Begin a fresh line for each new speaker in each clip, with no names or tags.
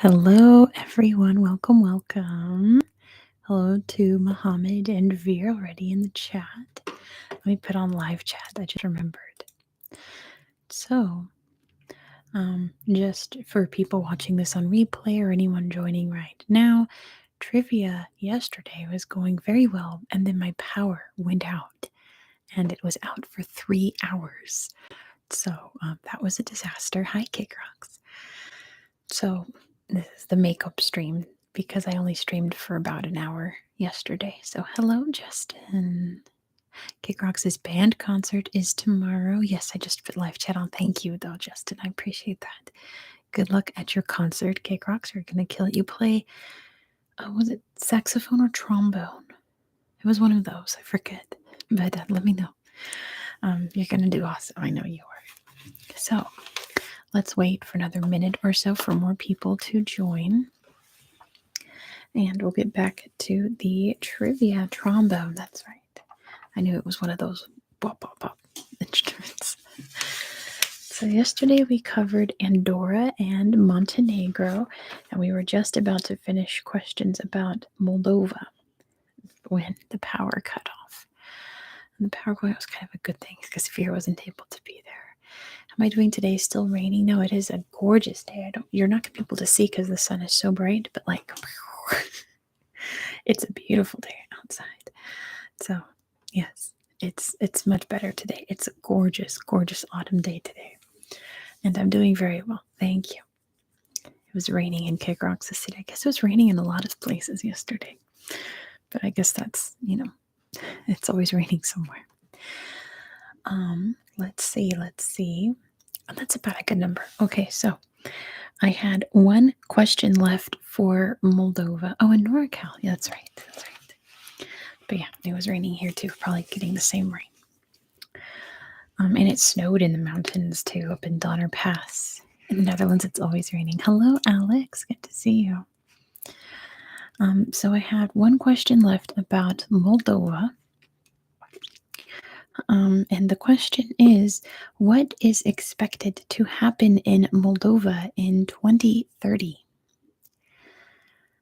Hello, everyone. Welcome, welcome. Hello to Mohammed and Veer already in the chat. Let me put on live chat. I just remembered. So, just for people watching this on replay or anyone joining right now, trivia yesterday was going very well, and then my power went out, and it was out for 3 hours. So, that was a disaster. Hi, Kick Rocks. So, this is the makeup stream because I only streamed for about an hour yesterday. So, hello, Justin. Kick Rocks' band concert is tomorrow. Yes, I just put live chat on. Thank you, though, Justin. I appreciate that. Good luck at your concert, Kick Rocks. We're going to kill it. You play, was it saxophone or trombone? It was one of those. I forget. But let me know. You're going to do awesome. I know you are. So, let's wait for another minute or so for more people to join. And we'll get back to the trivia trombone. That's right. I knew it was one of those bop, bop, bop instruments. So yesterday we covered Andorra and Montenegro, and we were just about to finish questions about Moldova when the power cut off. And the power going out was kind of a good thing because Fear wasn't able to be there. Am I doing today still raining? No, it is a gorgeous day. You're not going to be able to see because the sun is so bright, but like it's a beautiful day outside. So yes, it's much better today. It's a gorgeous, gorgeous autumn day today. And I'm doing very well. Thank you. It was raining in Kick Rocks City. I guess it was raining in a lot of places yesterday. But I guess that's, it's always raining somewhere. Let's see. Oh, that's about a good number. Okay, so I had one question left for Moldova. Oh, and NorCal. Yeah, that's right. But yeah, it was raining here too, probably getting the same rain. And it snowed in the mountains too, up in Donner Pass. In the Netherlands, it's always raining. Hello, Alex. Good to see you. So I had one question left about Moldova. And the question is, what is expected to happen in Moldova in 2030?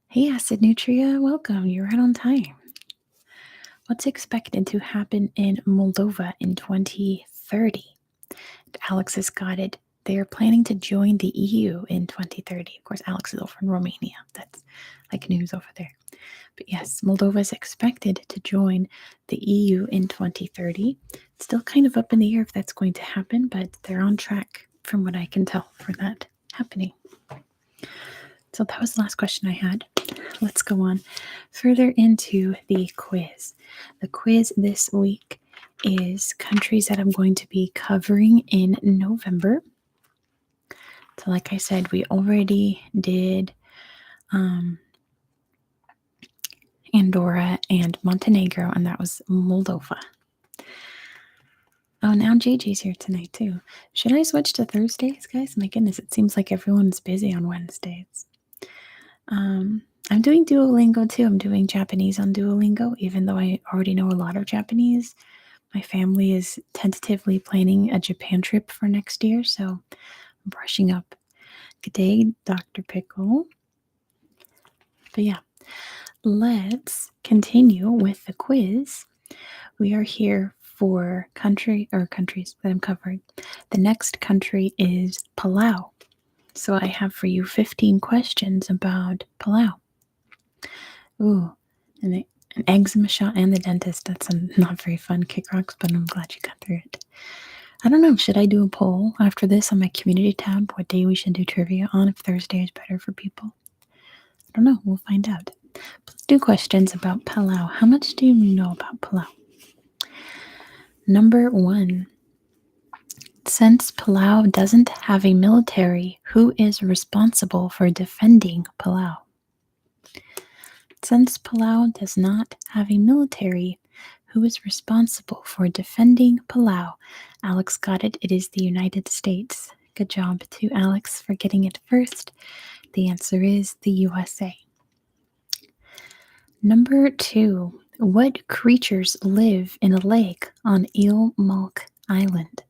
Hey, Acid Nutria, welcome. You're right on time. What's expected to happen in Moldova in 2030? Alex has got it. They are planning to join the EU in 2030. Of course, Alex is over in Romania. That's like news over there. But yes, Moldova is expected to join the EU in 2030. It's still kind of up in the air if that's going to happen, but they're on track from what I can tell for that happening. So that was the last question I had. Let's go on further into the quiz. The quiz this week is countries that I'm going to be covering in November. So like I said, we already did Andorra and Montenegro, and that was Moldova. Oh, now JJ's here tonight too. Should I switch to Thursdays, guys? My goodness, it seems like everyone's busy on Wednesdays. I'm doing Duolingo too. I'm doing Japanese on Duolingo, even though I already know a lot of Japanese. My family is tentatively planning a Japan trip for next year, so I'm brushing up. Good day, Dr. Pickle. But yeah, let's continue with the quiz. We are here for countries that I'm covering. The next country is Palau. So I have for you 15 questions about Palau. Ooh, an eczema shot and the dentist. That's not very fun, Kick Rocks, but I'm glad you got through it. I don't know, should I do a poll after this on my community tab what day we should do trivia on, if Thursday is better for people? I don't know, we'll find out. Let's do questions about Palau. How much do you know about Palau? Number 1. Since Palau doesn't have a military, who is responsible for defending Palau? Since Palau does not have a military, who is responsible for defending Palau? Alex got it. It is the United States. Good job to Alex for getting it first. The answer is the USA. Number 2. What creatures live in a lake on Eel Malk Island?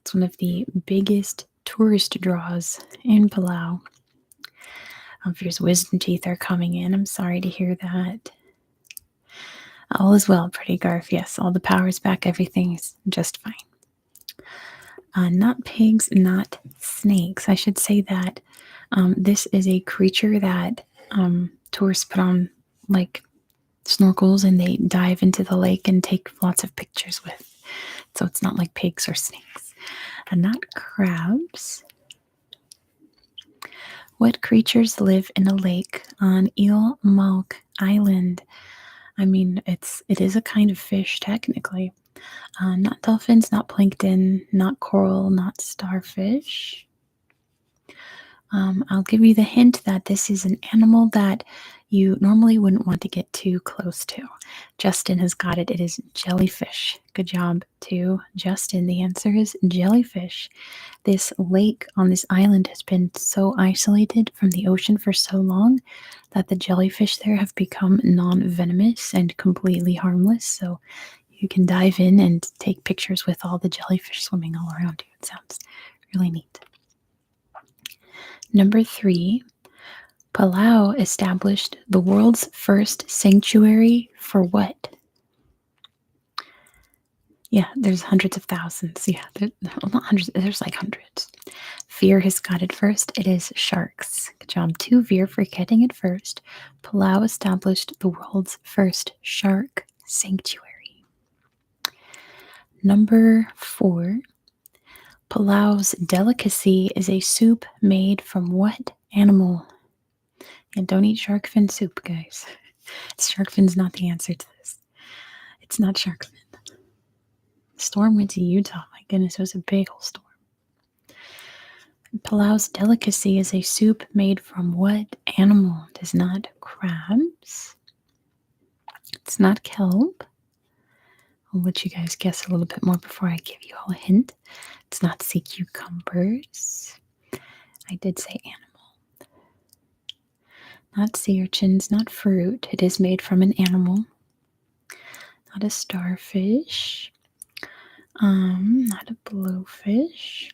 It's one of the biggest tourist draws in Palau. Your wisdom teeth are coming in. I'm sorry to hear that. All is well, pretty Garf. Yes, all the power's back. Everything's just fine. Not pigs, not snakes. I should say that this is a creature that tourists put on like snorkels and they dive into the lake and take lots of pictures with. So it's not like pigs or snakes. And not crabs. What creatures live in a lake on Eel Malk Island? I mean, it is a kind of fish technically. Not dolphins, not plankton, not coral, not starfish. I'll give you the hint that this is an animal that you normally wouldn't want to get too close to. Justin has got it. It is jellyfish. Good job to Justin. The answer is jellyfish. This lake on this island has been so isolated from the ocean for so long that the jellyfish there have become non-venomous and completely harmless. So you can dive in and take pictures with all the jellyfish swimming all around you. It sounds really neat. Number 3, Palau established the world's first sanctuary for what? Yeah, there's hundreds of thousands. Yeah, not hundreds, there's like hundreds. Veer has got it first. It is sharks. Good job to Veer for getting it first. Palau established the world's first shark sanctuary. Number 4, Palau's delicacy is a soup made from what animal? And don't eat shark fin soup, guys. Shark fin's not the answer to this. It's not shark fin. The storm went to Utah. My goodness, it was a big old storm. Palau's delicacy is a soup made from what animal? It is not crabs. It's not kelp. I'll let you guys guess a little bit more before I give you all a hint. It's not sea cucumbers. I did say animal. Not sea urchins, not fruit. It is made from an animal. Not a starfish. Not a blowfish.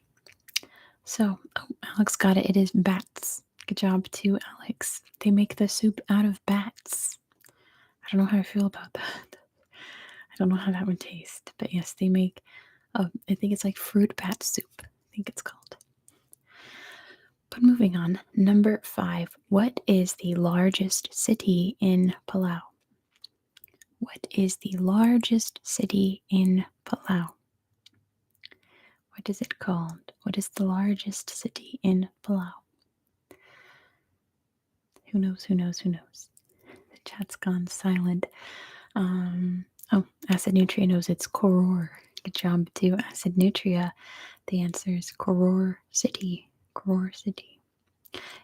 So, Alex got it. It is bats. Good job to Alex. They make the soup out of bats. I don't know how I feel about that. I don't know how that would taste. But yes, they make, I think it's like fruit bat soup. I think it's called. But moving on. Number 5. What is the largest city in Palau? What is the largest city in Palau? What is it called? What is the largest city in Palau? Who knows? Who knows? Who knows? The chat's gone silent. Acid Nutria knows it's Koror. Good job to Acid Nutria. The answer is Koror City. Koror City.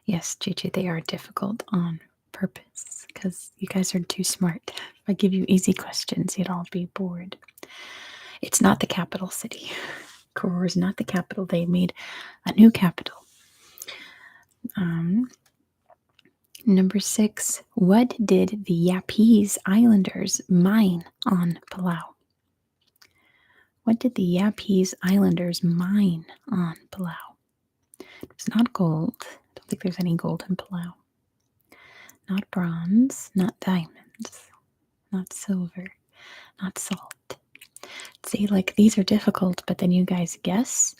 Yes, Gigi, they are difficult on purpose because you guys are too smart. If I give you easy questions, you'd all be bored. It's not the capital city. Koror is not the capital. They made a new capital. Number 6. What did the Yapese Islanders mine on Palau? What did the Yapese Islanders mine on Palau? It's not gold. I don't think there's any gold in Palau. Not bronze. Not diamonds. Not silver. Not salt. See, like these are difficult, but then you guys guess.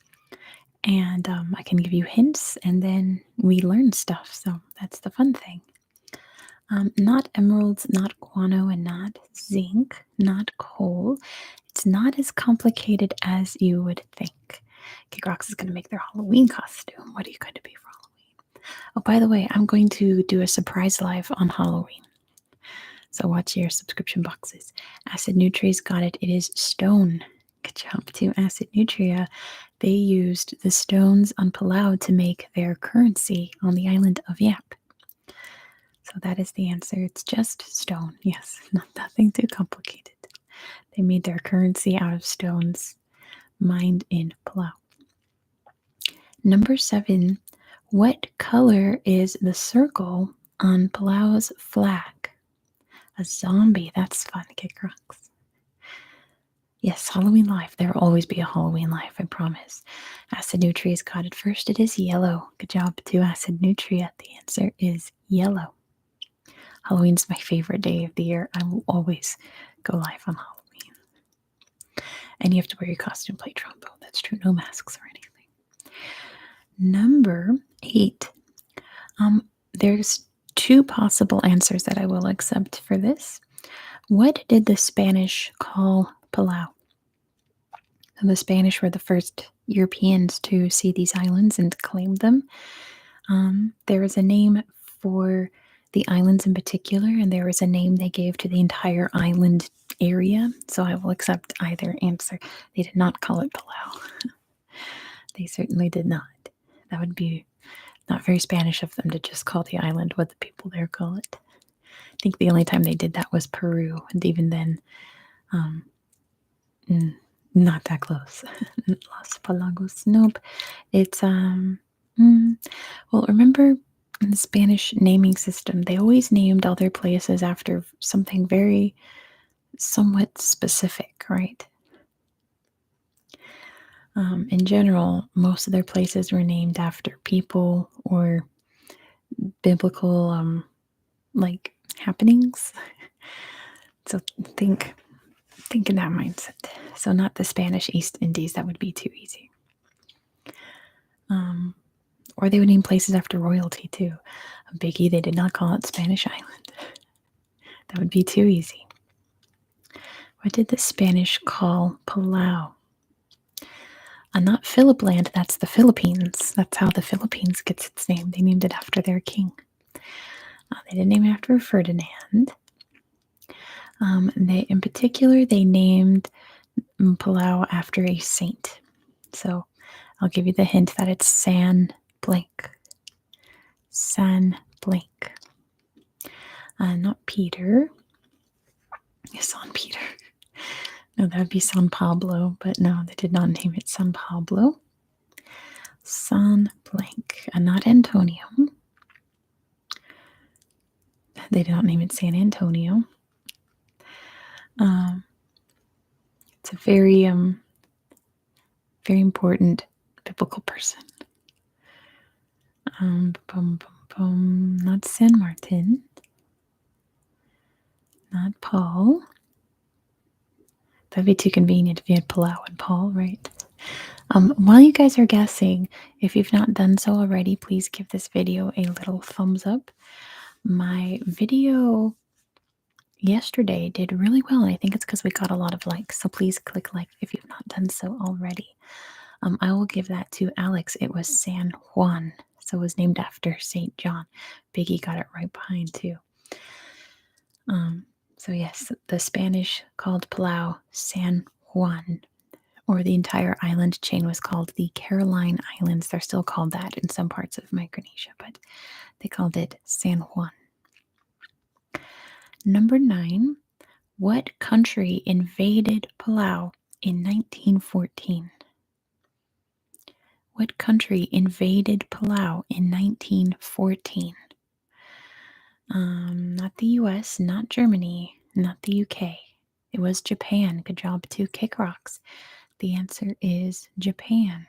And I can give you hints, and then we learn stuff. So that's the fun thing. Not emeralds, not guano, and not zinc, not coal. It's not as complicated as you would think. Kickrox is going to make their Halloween costume. What are you going to be for Halloween? Oh, by the way, I'm going to do a surprise live on Halloween. So watch your subscription boxes. Acid Nutria's got it. It is stone. Good job to Acid Nutria. They used the stones on Palau to make their currency on the island of Yap. So that is the answer. It's just stone. Yes, nothing too complicated. They made their currency out of stones mined in Palau. Number 7. What color is the circle on Palau's flag? A zombie. That's fun, Kick Rocks. Yes, Halloween Life. There will always be a Halloween Life, I promise. Acid Nutria's got it first. It is yellow. Good job to Acid Nutria. The answer is yellow. Halloween's my favorite day of the year. I will always go live on Halloween. And you have to wear your costume, play trombone. That's true. No masks or anything. Number 8. There's 2 possible answers that I will accept for this. What did the Spanish call Palau? And the Spanish were the first Europeans to see these islands and claim them. There is a name for the islands in particular, and there is a name they gave to the entire island area. So I will accept either answer. They did not call it Palau. They certainly did not. That would be not very Spanish of them to just call the island what the people there call it. I think the only time they did that was Peru, and even then, not that close. Los Palagos. Nope. It's well, remember in the Spanish naming system, they always named all their places after something very somewhat specific, right? In general, most of their places were named after people or biblical like happenings. So think in that mindset. So not the Spanish East Indies, that would be too easy. Or they would name places after royalty too. Biggie, they did not call it Spanish Island. That would be too easy. What did the Spanish call Palau? Not Philip Land, that's the Philippines. That's how the Philippines gets its name. They named it after their king. They didn't name it after Ferdinand. In particular, they named Palau after a saint. So I'll give you the hint that it's San Blanc. San Blanc. Not Peter. San Peter. No, that would be San Pablo, but no, they did not name it San Pablo. San Blanc. Not Antonio. They did not name it San Antonio. It's a very, very important biblical person. Not San Martin. Not Paul. That'd be too convenient if you had Palau and Paul, right? While you guys are guessing, if you've not done so already, please give this video a little thumbs up. My video yesterday did really well, and I think it's because we got a lot of likes. So please click like if you've not done so already. I will give that to Alex. It was San Juan, so it was named after St. John. Biggie got it right behind too. So yes, the Spanish called Palau San Juan, or the entire island chain was called the Caroline Islands. They're still called that in some parts of Micronesia, but they called it San Juan. Number 9, what country invaded Palau in 1914? What country invaded Palau in 1914? Not the US, not Germany, not the UK. It was Japan. Good job to Kick Rocks. The answer is Japan.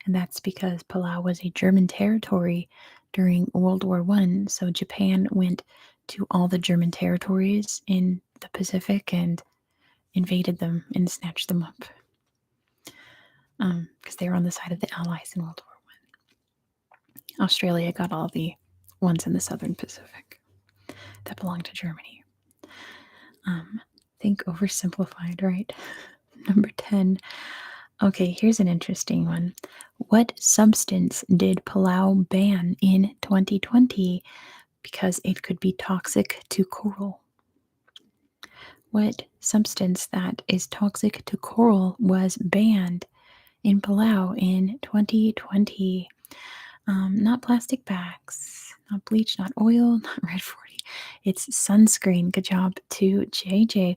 And that's because Palau was a German territory during World War I. So Japan went to all the German territories in the Pacific and invaded them and snatched them up. Because they were on the side of the Allies in World War I. Australia got all the ones in the Southern Pacific that belonged to Germany. Think oversimplified, right? Number 10. Okay, here's an interesting one. What substance did Palau ban in 2020 because it could be toxic to coral? What substance that is toxic to coral was banned in Palau in 2020? Not plastic bags, not bleach, not oil, not Red 40. It's sunscreen. Good job to JJ.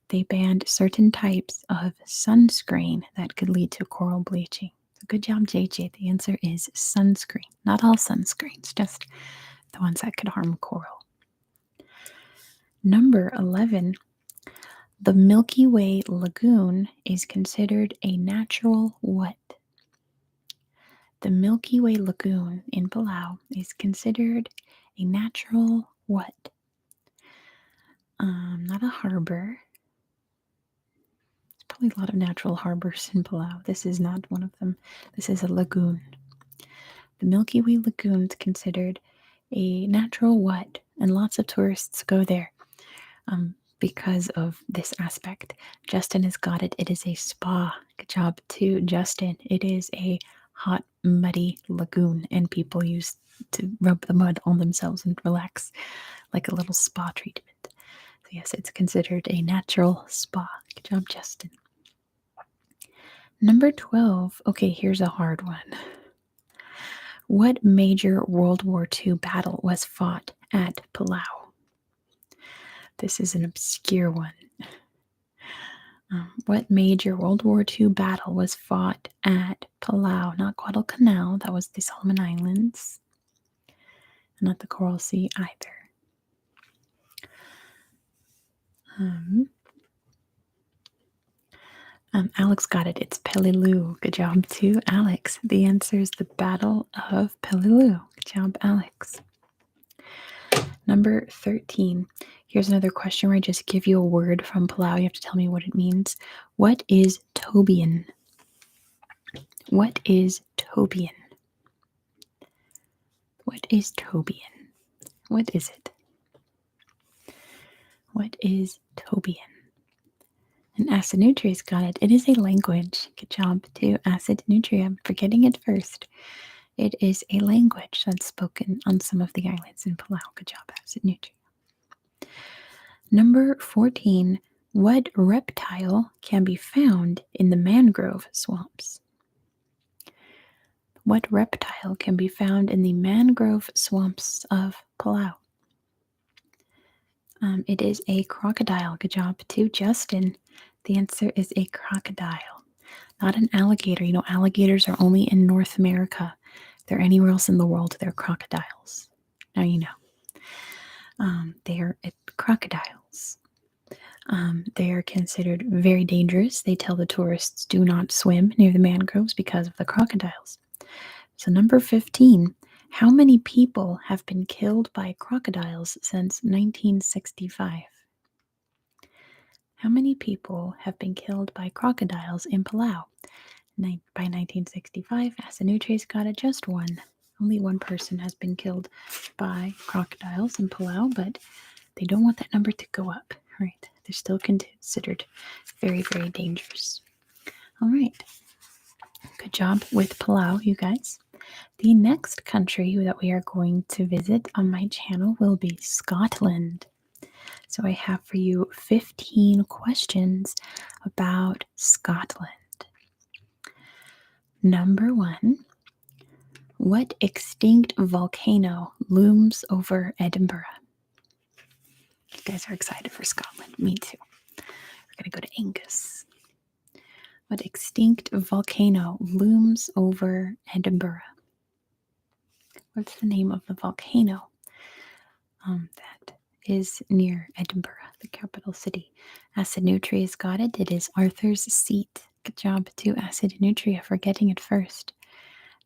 They banned certain types of sunscreen that could lead to coral bleaching. So good job, JJ. The answer is sunscreen. Not all sunscreens, just the ones that could harm coral. Number 11. The Milky Way Lagoon is considered a natural what? The Milky Way Lagoon in Palau is considered a natural what? Not a harbor. There's probably a lot of natural harbors in Palau. This is not one of them. This is a lagoon. The Milky Way Lagoon is considered a natural what? And lots of tourists go there because of this aspect. Justin has got it. It is a spa. Good job to Justin. It is a hot, muddy lagoon, and people use to rub the mud on themselves and relax like a little spa treatment. So yes, it's considered a natural spa. Good job, Justin. Number 12. Okay, here's a hard one. What major World War II battle was fought at Palau? This is an obscure one. What major World War II battle was fought at Palau? Not Guadalcanal, that was the Solomon Islands. Not the Coral Sea either. Alex got it. It's Peleliu. Good job to Alex. The answer is the Battle of Peleliu. Good job, Alex. Number 13. Here's another question where I just give you a word from Palau. You have to tell me what it means. What is Tobian? What is Tobian? What is Tobian? What is it? What is Tobian? And Acid Nutria's got it. It is a language. Good job to Acid Nutria. I'm forgetting it first. It is a language that's spoken on some of the islands in Palau. Good job, Acid Nutria. Number 14. What reptile can be found in the mangrove swamps? What reptile can be found in the mangrove swamps of Palau? It is a crocodile. Good job to Justin. The answer is a crocodile, not an alligator. You know, alligators are only in North America. If they're anywhere else in the world, they're crocodiles. Now you know. They are crocodiles. They are considered very dangerous. They tell the tourists do not swim near the mangroves because of the crocodiles. So number 15, how many people have been killed by crocodiles since 1965? How many people have been killed by crocodiles in Palau? By 1965, Asanutres got it, just one. Only one person has been killed by crocodiles in Palau, but they don't want that number to go up, right? They're still considered very, very dangerous. All right. Good job with Palau, you guys. The next country that we are going to visit on my channel will be Scotland. So I have for you 15 questions about Scotland. Number 1, what extinct volcano looms over Edinburgh? You guys are excited for Scotland. Me too. We're going to go to Angus. What extinct volcano looms over Edinburgh? What's the name of the volcano that is near Edinburgh, the capital city? Acid Nutria's got it. It is Arthur's Seat. Good job to Acid Nutria for getting it first.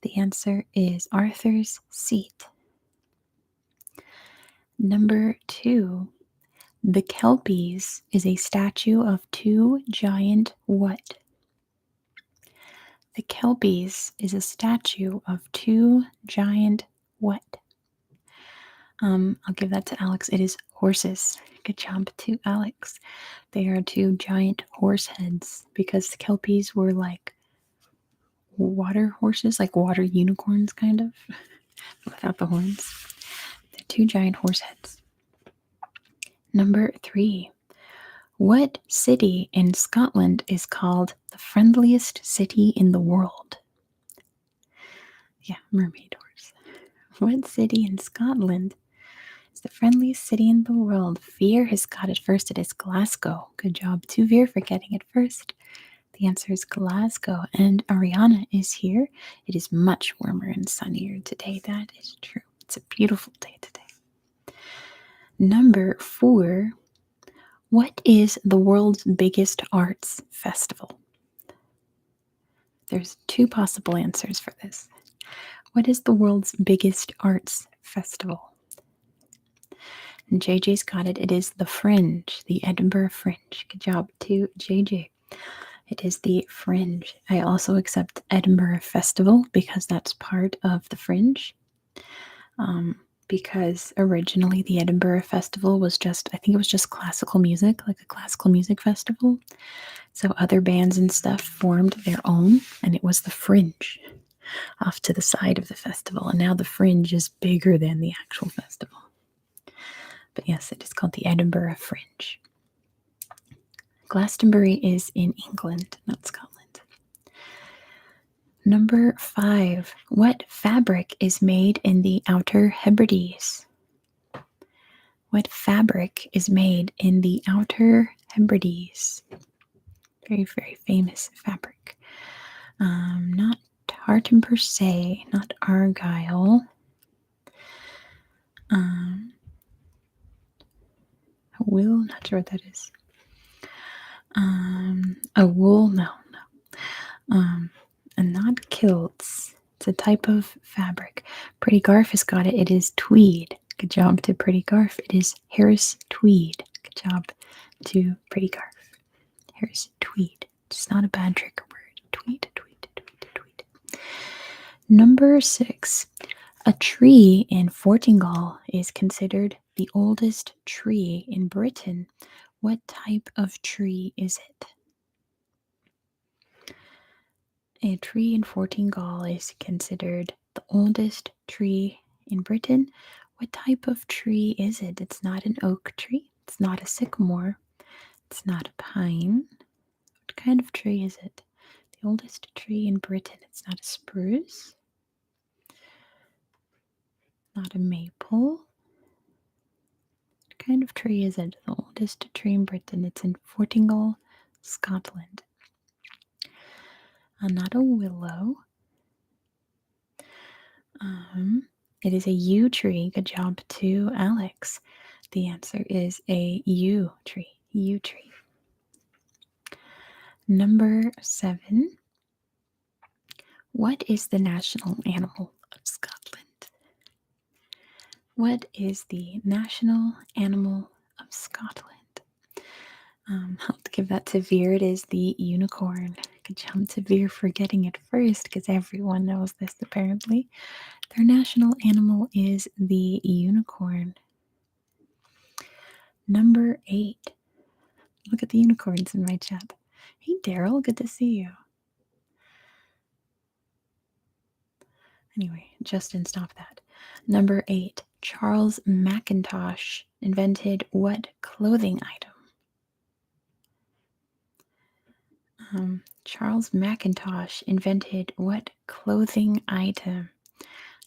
The answer is Arthur's Seat. Number 2, the Kelpies is a statue of two giant what? The Kelpies is a statue of two giant what? I'll give that to Alex. It is horses. Good job to Alex. They are two giant horse heads because the Kelpies were like water horses, like water unicorns kind of, without the horns. They're two giant horse heads. Number 3. What city in Scotland is called the friendliest city in the world? Yeah, mermaid horse. What city in Scotland is the friendliest city in the world? Veer has got it first. It is Glasgow. Good job to Veer for getting it first. The answer is Glasgow. And Ariana is here. It is much warmer and sunnier today. That is true. It's a beautiful day today. Number 4. What is the world's biggest arts festival? There's two possible answers for this. What is the world's biggest arts festival? And JJ's got it. It is the Fringe, the Edinburgh Fringe. Good job to JJ. It is the Fringe. I also accept Edinburgh Festival because that's part of the Fringe. Because originally the Edinburgh Festival was just, I think it was just classical music, like a classical music festival. So other bands and stuff formed their own, and it was the Fringe off to the side of the festival. And now the Fringe is bigger than the actual festival. But yes, it is called the Edinburgh Fringe. Glastonbury is in England, not Scotland. Number 5. What fabric is made in the Outer Hebrides? What fabric is made in the Outer Hebrides? Very, very famous fabric. Not tartan per se, not argyle. Wool, not sure what that is. A wool, no. And not kilts. It's a type of fabric. Pretty Garf has got it. It is tweed. Good job to Pretty Garf. It is Harris tweed. Good job to Pretty Garf. Harris tweed. It's not a bad trigger word. Tweed, tweed, tweed, tweed. Number 6. A tree in Fortingal is considered the oldest tree in Britain. What type of tree is it? A tree in Fortingal is considered the oldest tree in Britain. What type of tree is it? It's not an oak tree. It's not a sycamore. It's not a pine. What kind of tree is it? The oldest tree in Britain. It's not a spruce. Not a maple. What kind of tree is it? The oldest tree in Britain. It's in Fortingal, Scotland. Not a willow. It is a yew tree. Good job to Alex. The answer is a yew tree. Yew tree. Number 7. What is the national animal of Scotland? What is the national animal of Scotland? I'll give that to Veer. It is the unicorn. Good job to Veer for getting it first, because everyone knows this apparently. Their national animal is the unicorn. Number 8. Look at the unicorns in my chat. Hey, Daryl, good to see you. Anyway, Justin, stop that. Number 8. Charles Mackintosh invented what clothing item? Charles Mackintosh invented what clothing item?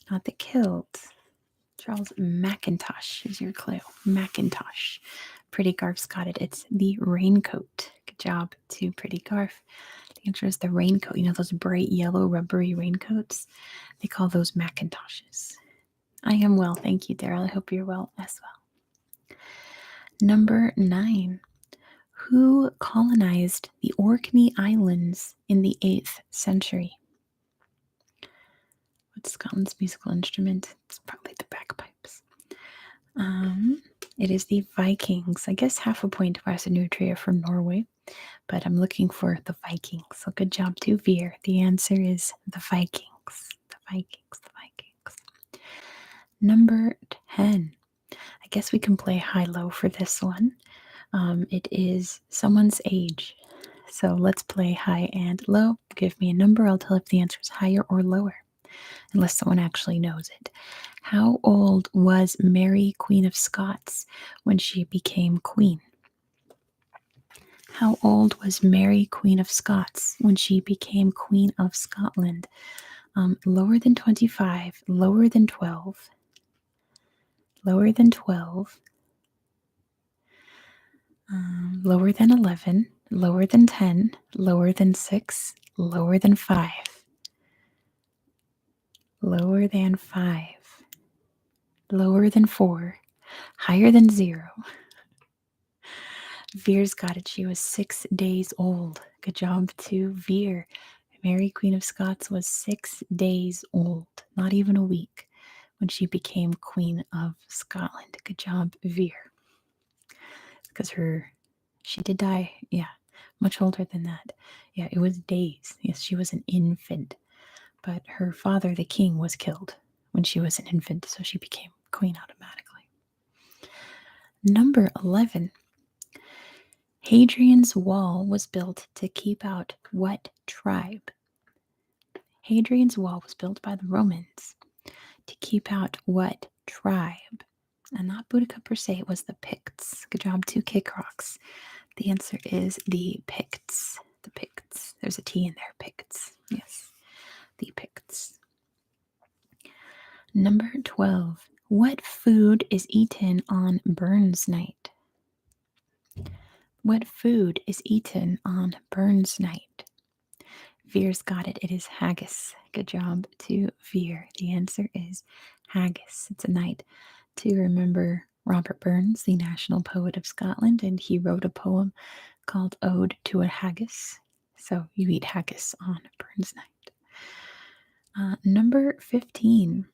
Not the kilt. Charles Mackintosh is your clue. Mackintosh. Pretty Garf's got it. It's the raincoat. Good job to Pretty Garf. The answer is the raincoat. You know those bright yellow rubbery raincoats? They call those Mackintoshes. I am well. Thank you, Daryl. I hope you're well as well. Number 9. Who colonized the Orkney Islands in the 8th century? What's Scotland's musical instrument? It's probably the bagpipes. It is the Vikings. I guess half a point to Nutria from Norway, but I'm looking for the Vikings. So good job to Veer. The answer is the Vikings. The Vikings. The Vikings. Number 10. I guess we can play high-low for this one. It is someone's age. So let's play high and low. Give me a number. I'll tell if the answer is higher or lower, unless someone actually knows it. How old was Mary, Queen of Scots, when she became queen? How old was Mary, Queen of Scots, when she became Queen of Scotland? Lower than 25, lower than 12, lower than 12, lower than 11, lower than 10, lower than 6, lower than 5, lower than 5, lower than 4, higher than 0, Veer's got it. She was 6 days old. Good job to Veer. Mary, Queen of Scots, was 6 days old, not even a week, when she became Queen of Scotland. Good job, Veer. Because she did die, yeah, much older than that. Yeah, it was days. Yes, she was an infant. But her father, the king, was killed when she was an infant, so she became queen automatically. Number 11. Hadrian's Wall was built to keep out what tribe? Hadrian's Wall was built by the Romans to keep out what tribe? And not Boudica per se, it was the Picts. Good job to Kick Rocks. The answer is the Picts. The Picts. There's a T in there, Picts. Yes, the Picts. Number 12. What food is eaten on Burns Night? What food is eaten on Burns Night? Veer's got it. It is haggis. Good job to Veer. The answer is haggis. It's a night to remember Robert Burns, the national poet of Scotland, and he wrote a poem called Ode to a Haggis. So you eat haggis on Burns Night. Number 15.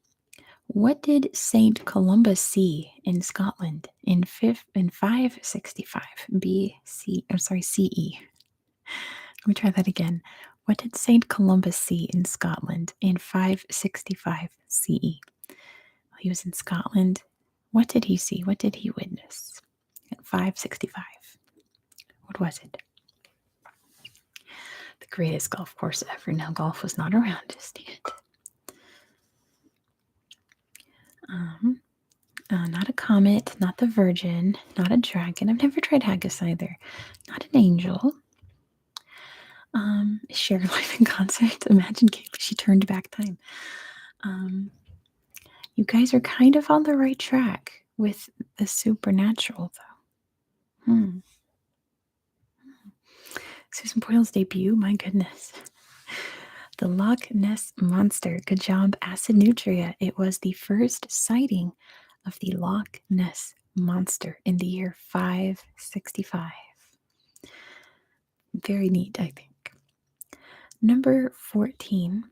What did Saint Columba see in Scotland in 565 BC? I'm sorry, CE. Let me try that again. What did Saint Columba see in Scotland in 565 CE? Well, he was in Scotland. What did he see? What did he witness at 565? What was it? The greatest golf course ever. Now, golf was not around just yet. Not a comet, not the Virgin, not a dragon. I've never tried haggis either. Not an angel. Share life in concert. Imagine Kaylee, she turned back time. You guys are kind of on the right track with the supernatural, though. Susan Boyle's debut, my goodness. The Loch Ness Monster. Good job, Acid Nutria. It was the first sighting of the Loch Ness Monster in the year 565. Very neat, I think. Number 14.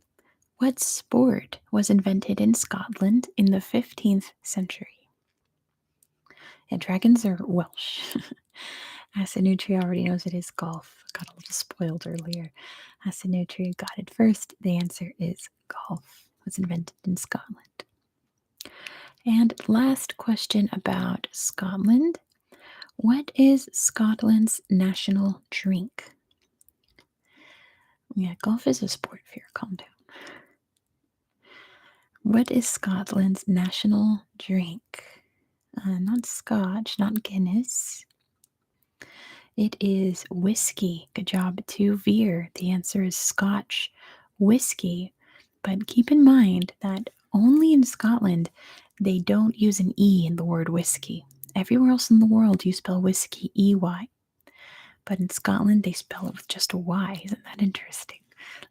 What sport was invented in Scotland in the 15th century? Yeah, dragons are Welsh. Acid Nutria already knows it is golf. Got a little spoiled earlier. Acid Nutria got it first. The answer is golf. It was invented in Scotland. And last question about Scotland. What is Scotland's national drink? Yeah, golf is a sport, Fear. Calm down. What is Scotland's national drink? Not Scotch, not Guinness. It is whiskey. Good job to Veer. The answer is Scotch whiskey. But keep in mind that only in Scotland they don't use an E in the word whiskey. Everywhere else in the world you spell whiskey EY. But in Scotland they spell it with just a Y. Isn't that interesting?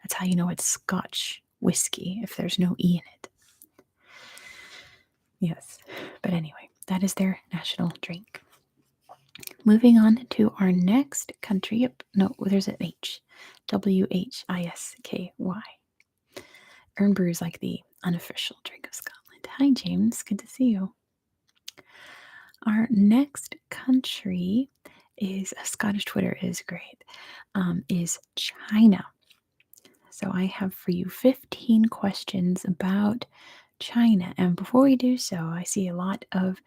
That's how you know it's Scotch whiskey if there's no E in it. Yes. But anyway, that is their national drink. Moving on to our next country. No, there's an H. WHISKY. Earn Brew is like the unofficial drink of Scotland. Hi, James. Good to see you. Our next country is, Scottish Twitter is great, is China. So I have for you 15 questions about China. And before we do so, I see a lot of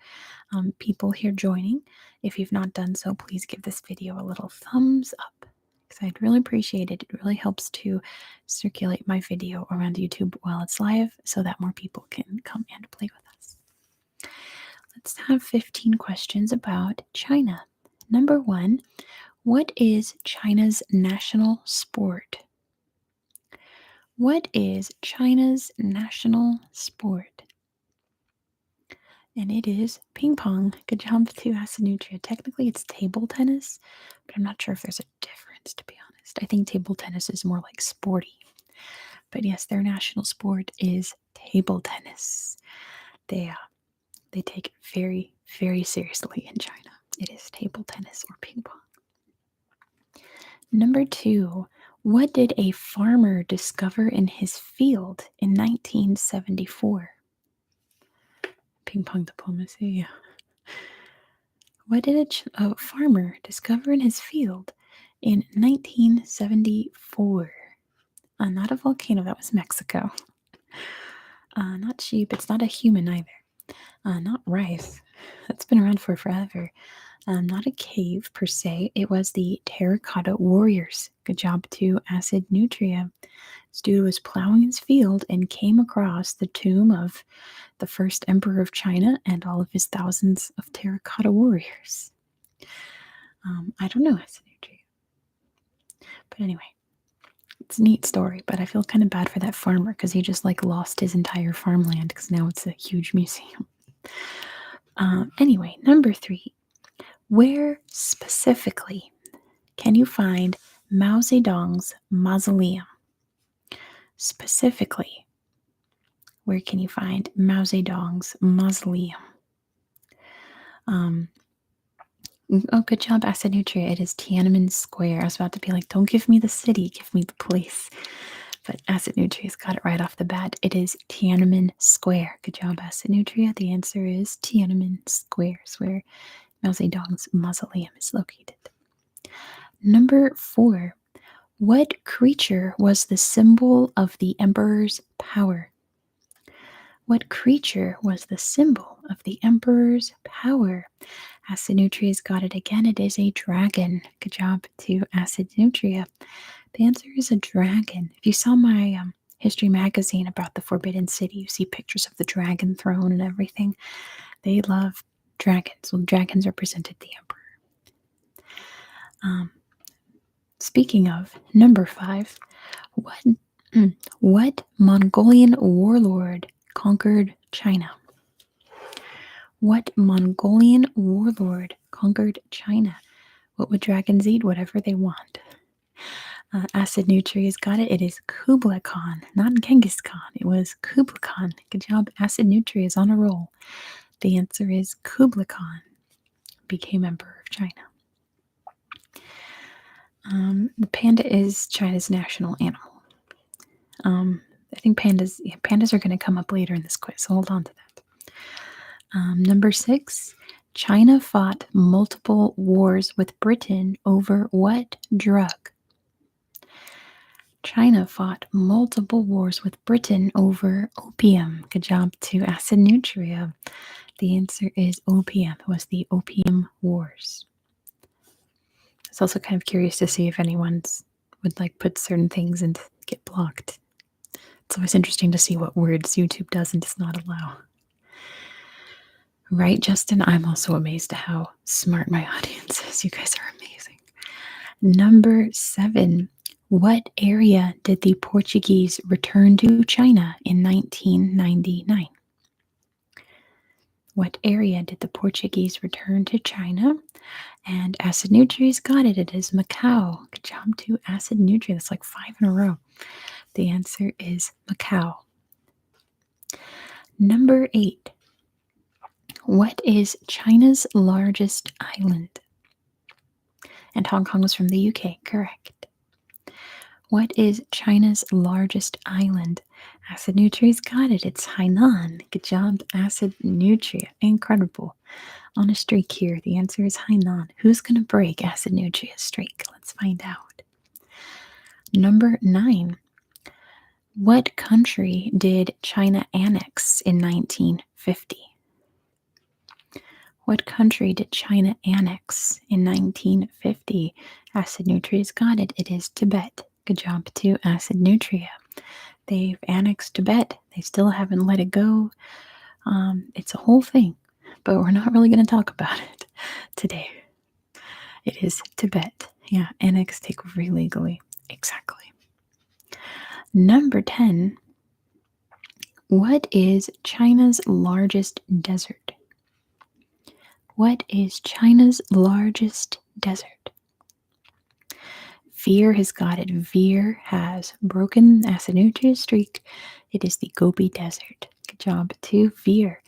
people here joining. If you've not done so, please give this video a little thumbs up because I'd really appreciate it. It really helps to circulate my video around YouTube while it's live so that more people can come and play with us. Let's have 15 questions about China. Number 1, what is China's national sport? What is China's national sport? And it is ping pong. Good job to Acid Nutria. Technically, it's table tennis, but I'm not sure if there's a difference, to be honest. I think table tennis is more like sporty. But yes, their national sport is table tennis. They take it very, very seriously in China. It is table tennis or ping pong. Number 2. What did a farmer discover in his field in 1974? Ping pong diplomacy. What did a farmer discover in his field in 1974? Not a volcano, that was Mexico. Not sheep, it's not a human either. Not rice, that's been around for forever. Not a cave per se, it was the terracotta warriors. Good job to Acid Nutria. This dude was plowing his field and came across the tomb of the first emperor of China and all of his thousands of terracotta warriors. I don't know Acid Nutria. But anyway, it's a neat story, but I feel kind of bad for that farmer because he just like lost his entire farmland because now it's a huge museum. Anyway, number 3. Where specifically can you find Mao Zedong's mausoleum? Specifically, where can you find Mao Zedong's mausoleum? Oh, good job, Acid Nutria. It is Tiananmen Square. I was about to be like, don't give me the city, give me the place. But Acid Nutria's got it right off the bat. It is Tiananmen Square. Good job, Acid Nutria. The answer is Tiananmen Square, where Mao Zedong's mausoleum is located. Number 4. What creature was the symbol of the emperor's power? What creature was the symbol of the emperor's power? Acid Nutria's got it again. It is a dragon. Good job to Acid Nutria. The answer is a dragon. If you saw my history magazine about the Forbidden City, you see pictures of the dragon throne and everything. They love dragons. Well, dragons represented the emperor. Speaking of, number 5, what Mongolian warlord conquered China? What Mongolian warlord conquered China? What would dragons eat? Whatever they want. Acid Nutria's got it. It is Kublai Khan, not Genghis Khan. It was Kublai Khan. Good job. Acid Nutria is on a roll. The answer is Kublai Khan became emperor of China. The panda is China's national animal. I think pandas are going to come up later in this quiz, so hold on to that. Number 6, China fought multiple wars with Britain over what drug? China fought multiple wars with Britain over opium. Good job to Acid Nutria. The answer is opium. It was the Opium Wars. I was also kind of curious to see if anyone's would like put certain things and get blocked. It's always interesting to see what words YouTube does and does not allow. Right, Justin? I'm also amazed at how smart my audience is. You guys are amazing. Number 7. What area did the Portuguese return to China in 1999? What area did the Portuguese return to China? And Acid Nutria's got it. It is Macau. Good job to Acid Nutria. That's like 5 in a row. The answer is Macau. Number 8. What is China's largest island? And Hong Kong was from the UK, correct. What is China's largest island? Acid Nutria's got it. It's Hainan. Good job, Acid Nutria. Incredible. On a streak here. The answer is Hainan. Who's going to break Acid Nutria's streak? Let's find out. Number 9. What country did China annex in 1950? What country did China annex in 1950? Acid Nutria's got it. It is Tibet. Good job to Acid Nutria. They've annexed Tibet. They still haven't let it go. It's a whole thing, but we're not really going to talk about it today. It is Tibet. Yeah, annexed, take over illegally. Exactly. Number 10. What is China's largest desert? What is China's largest desert? Veer has got it. Veer has broken Acid Nutria's streak. It is the Gobi Desert. Good job to Veer.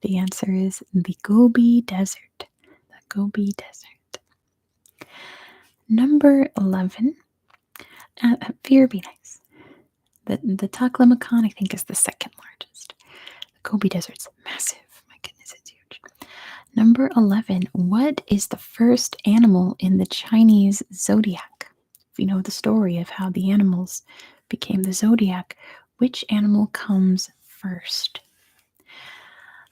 The answer is the Gobi Desert. The Gobi Desert. Number 11. Fear be nice. The Taklamakan, I think, is the second largest. The Gobi Desert's massive. My goodness, it's huge. Number 11. What is the first animal in the Chinese zodiac? If you know the story of how the animals became the zodiac, which animal comes first?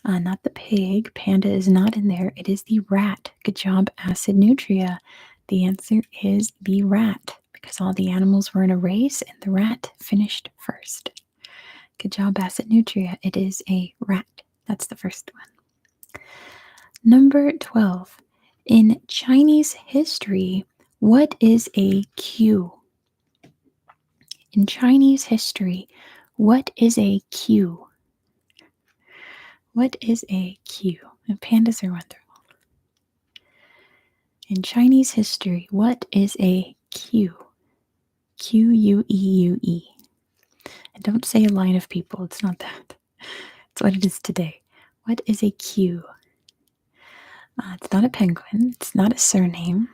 Not the pig. Panda is not in there. It is the rat. Good job, Acid Nutria. The answer is the rat because all the animals were in a race and the rat finished first. Good job, Acid Nutria. It is a rat. That's the first one. Number 12. In Chinese history, what is a queue? In Chinese history, what is a queue? What is a queue? And pandas are wonderful. In Chinese history, what is a queue? Queue. And don't say a line of people. It's not that. It's what it is today. What is a queue? It's not a penguin. It's not a surname.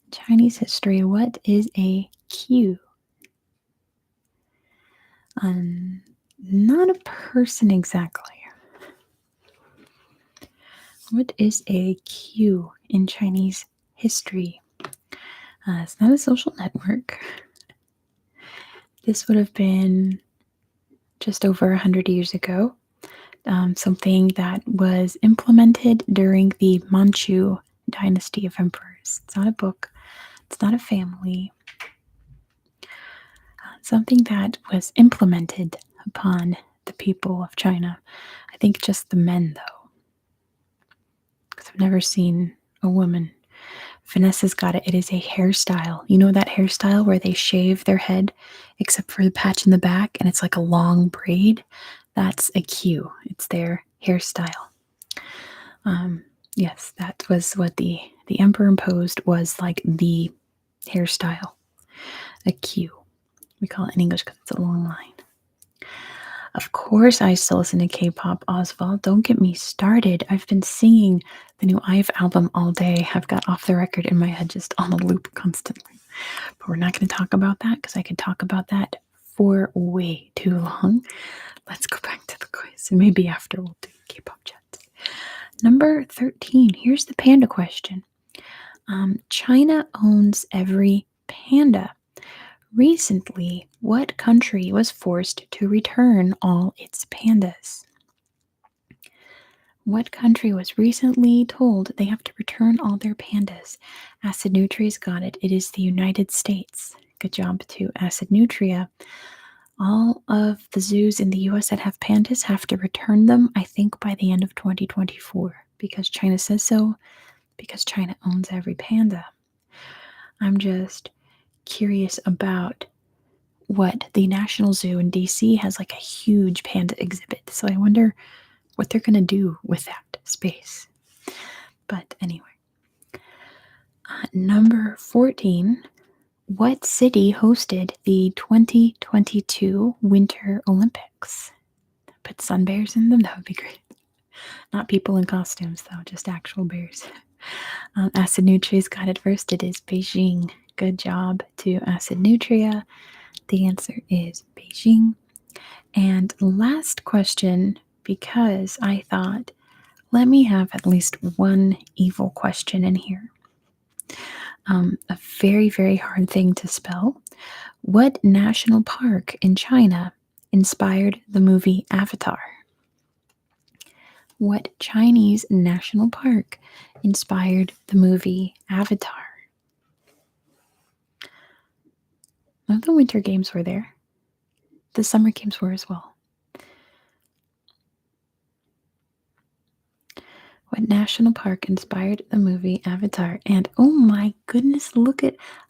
In Chinese history, what is a queue? Not a person exactly. What is a queue in Chinese history? It's not a social network. This would have been just over 100 years ago. Something that was implemented during the Manchu dynasty of emperors. It's not a book. It's not a family. Something that was implemented upon the people of China. I think just the men, though. Because I've never seen a woman. Vanessa's got it. It is a hairstyle. You know that hairstyle where they shave their head except for the patch in the back and it's like a long braid? That's a queue. It's their hairstyle. Yes, that was what the emperor imposed, was like the hairstyle. A queue. We call it in English because it's a long line. Of course, I still listen to K-pop, Oswald. Don't get me started. I've been singing the new IVE album all day. I've got Off the Record in my head just on a loop constantly. But we're not going to talk about that because I could talk about that for way too long. Let's go back to the quiz. Maybe after we'll do K-pop chats. Number 13. Here's the panda question. China owns every panda. Recently, what country was forced to return all its pandas? What country was recently told they have to return all their pandas? Acid Nutria's got it. It is the United States. Good job to Acid Nutria. All of the zoos in the US that have pandas have to return them, I think, by the end of 2024, because China says so, because China owns every panda. I'm just curious about what the National Zoo in DC has, like a huge panda exhibit. So I wonder what they're going to do with that space. But anyway. Number 14. What city hosted the 2022 Winter Olympics? Put sun bears in them? That would be great. Not people in costumes, though, just actual bears. Acid Nutria's got it first. It is Beijing. Good job to Acid Nutria. The answer is Beijing. And last question, because I thought, let me have at least one evil question in here. A very, very hard thing to spell. What national park in China inspired the movie Avatar? What Chinese national park inspired the movie Avatar? None of the winter games were there. The summer games were as well. What national park inspired the movie Avatar? And oh my goodness,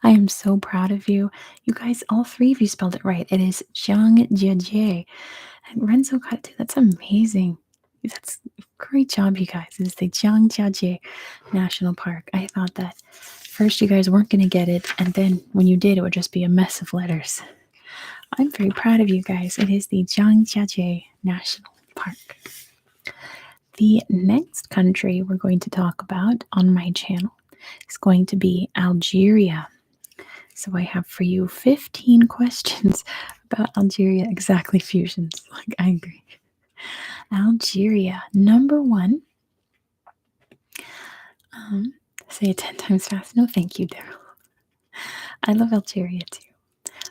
I am so proud of you. You guys, all three of you spelled it right. It is Zhangjiajie. And Renzo got it too. That's amazing. That's great job, you guys. It is the Zhangjiajie National Park. I thought that first you guys weren't going to get it, and then when you did, it would just be a mess of letters. I'm very proud of you guys. It is the Zhangjiajie National Park. The next country we're going to talk about on my channel is going to be Algeria. So I have for you 15 questions about Algeria. Exactly, fusions. Like, I agree. Algeria. Number one. Say it 10 times fast. No, thank you, Daryl. I love Algeria too.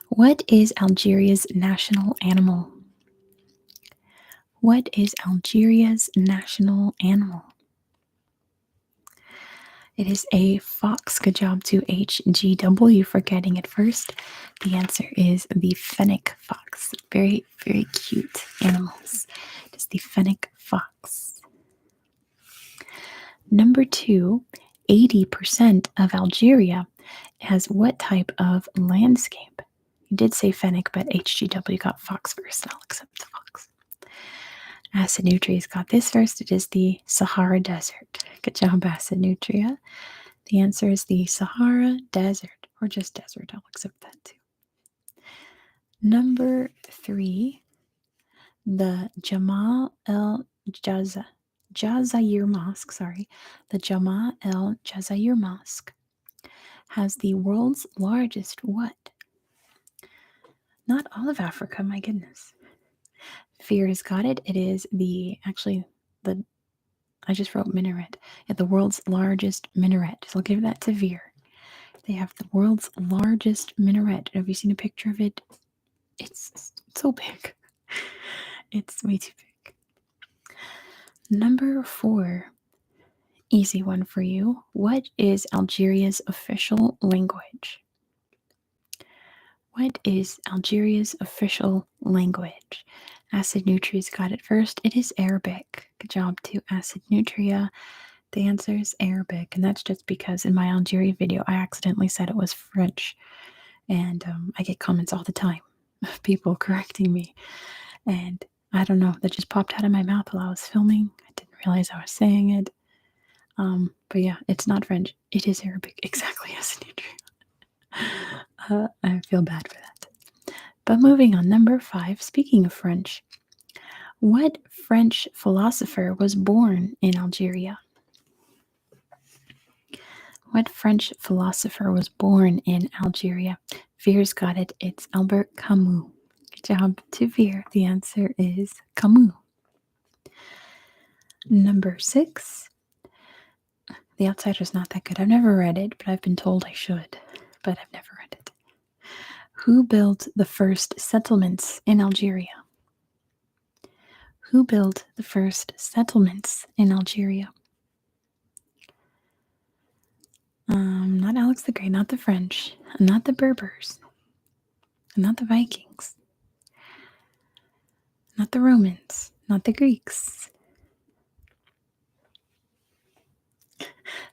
What is Algeria's national animal? What is Algeria's national animal? It is a fox. Good job to HGW for getting it first. The answer is the fennec fox. Very, very cute animals. It is the fennec fox. Number two, 80% of Algeria has what type of landscape? You did say fennec, but HGW got fox first. I'll accept the fox. Acid Nutria's got this first. It is the Sahara Desert. Good job, Acid Nutria. The answer is the Sahara Desert, or just desert. I'll accept that too. Number three, the Jamal el Jazair Mosque, the Jamal el Jazair Mosque has the world's largest what? Not all of Africa, my goodness. Fear has got it. It is I just wrote minaret. Yeah, the world's largest minaret. So I'll give that to Veer. They have the world's largest minaret. Have you seen a picture of it? It's so big. It's way too big. Number four. Easy one for you. What is Algeria's official language? What is Algeria's official language? Acid Nutria's got it first. It is Arabic. Good job to Acid Nutria. The answer is Arabic, and that's just because in my Algeria video I accidentally said it was French, and I get comments all the time of people correcting me, and I don't know, that just popped out of my mouth while I was filming. I didn't realize I was saying it. But yeah, it's not French. It is Arabic, exactly as Nutria. I feel bad for that. But moving on, number five, speaking of French, what French philosopher was born in Algeria? What French philosopher was born in Algeria? Veer's got it. It's Albert Camus. Good job to Veer. The answer is Camus. Number six. The Outsider's not that good. I've never read it, but I've been told I should. But I've never read it. Who built the first settlements in Algeria? Who built the first settlements in Algeria? Not Alex the Great, not the French, not the Berbers, not the Vikings, not the Romans, not the Greeks.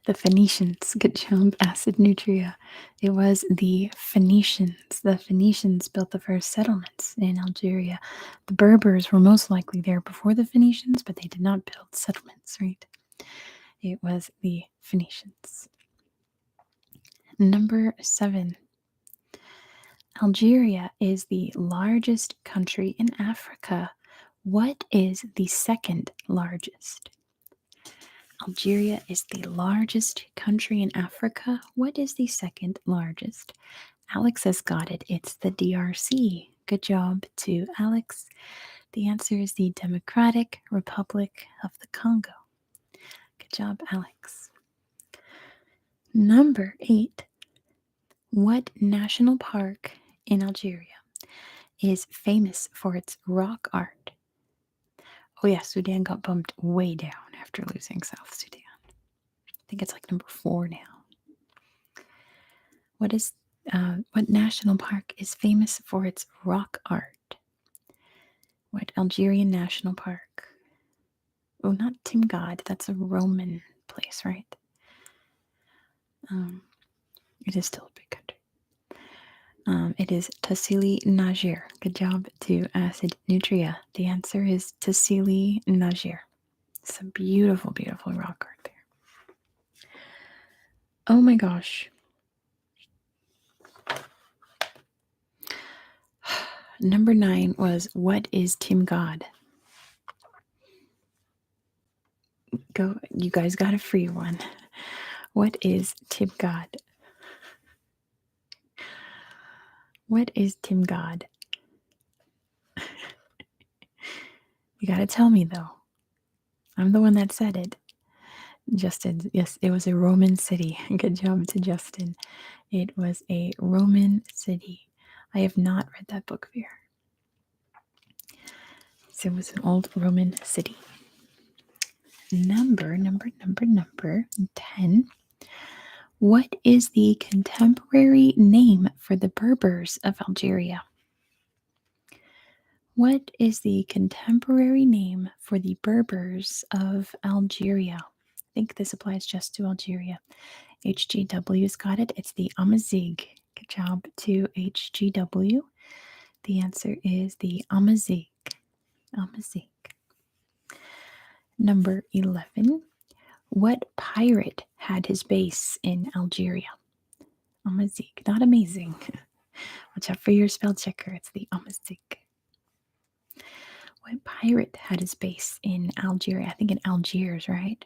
The Phoenicians. Good job, Acid Nutria. It was the Phoenicians. The Phoenicians built the first settlements in Algeria. The Berbers were most likely there before the Phoenicians, but they did not build settlements, right? It was the Phoenicians. Number seven. Algeria is the largest country in Africa. What is the second largest? Algeria is the largest country in Africa. What is the second largest? Alex has got it. It's the DRC. Good job to Alex. The answer is the Democratic Republic of the Congo. Good job, Alex. Number eight. What national park in Algeria is famous for its rock art? Oh yeah, Sudan got bumped way down after losing South Sudan. I think it's like number 4 now. What national park is famous for its rock art? What Algerian national park? Oh, not Timgad. That's a Roman place, right? It is still a big country. It is Tassili Najir. Good job to Acid Nutria. The answer is Tassili Najir. It's a beautiful, beautiful rock art there. Oh my gosh. Number 9 was, what is Timgad? Go, you guys got a free one. What is Timgad? What is Timgad? You gotta tell me though. I'm the one that said it. Justin, yes, it was a Roman city. Good job to Justin. It was a Roman city. I have not read that book, Veer. So it was an old Roman city. Number 10. What is the contemporary name for the Berbers of Algeria? What is the contemporary name for the Berbers of Algeria? I think this applies just to Algeria. HGW's got it. It's the Amazigh. Good job to HGW. The answer is the Amazigh. Amazigh. Number 11. What pirate had his base in Algeria? Amazigh. Not amazing. Watch out for your spell checker. It's the Amazigh. What pirate had his base in Algeria? I think in Algiers, right?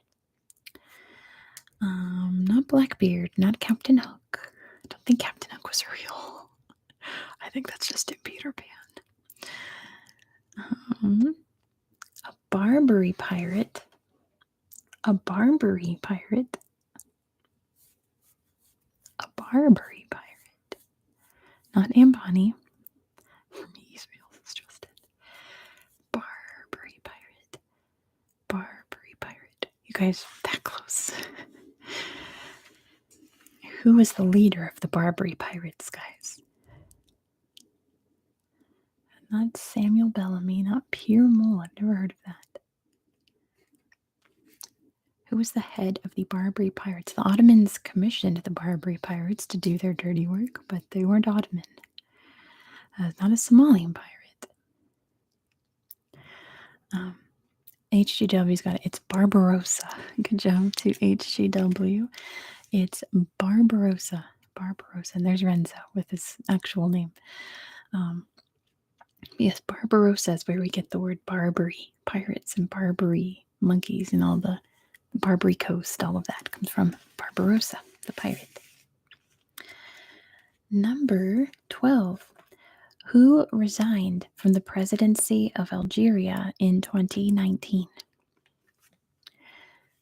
Not Blackbeard, not Captain Hook. I don't think Captain Hook was real. I think that's just in Peter Pan. A Barbary pirate. A Barbary pirate. A Barbary pirate. Not Ambani. For me, Israel is just it. Barbary pirate. Barbary pirate. You guys, that close. Who was the leader of the Barbary pirates, guys? Not Samuel Bellamy, not Pierre Mole. I've never heard of that. Who was the head of the Barbary pirates? The Ottomans commissioned the Barbary pirates to do their dirty work, but they weren't Ottoman. Not a Somalian pirate. HGW's got it. It's Barbarossa. Good job to HGW. It's Barbarossa. Barbarossa. And there's Renzo with his actual name. Yes, Barbarossa is where we get the word Barbary. Pirates and Barbary monkeys and all the Barbary Coast. All of that comes from Barbarossa, the pirate. Number 12. Who resigned from the presidency of Algeria in 2019?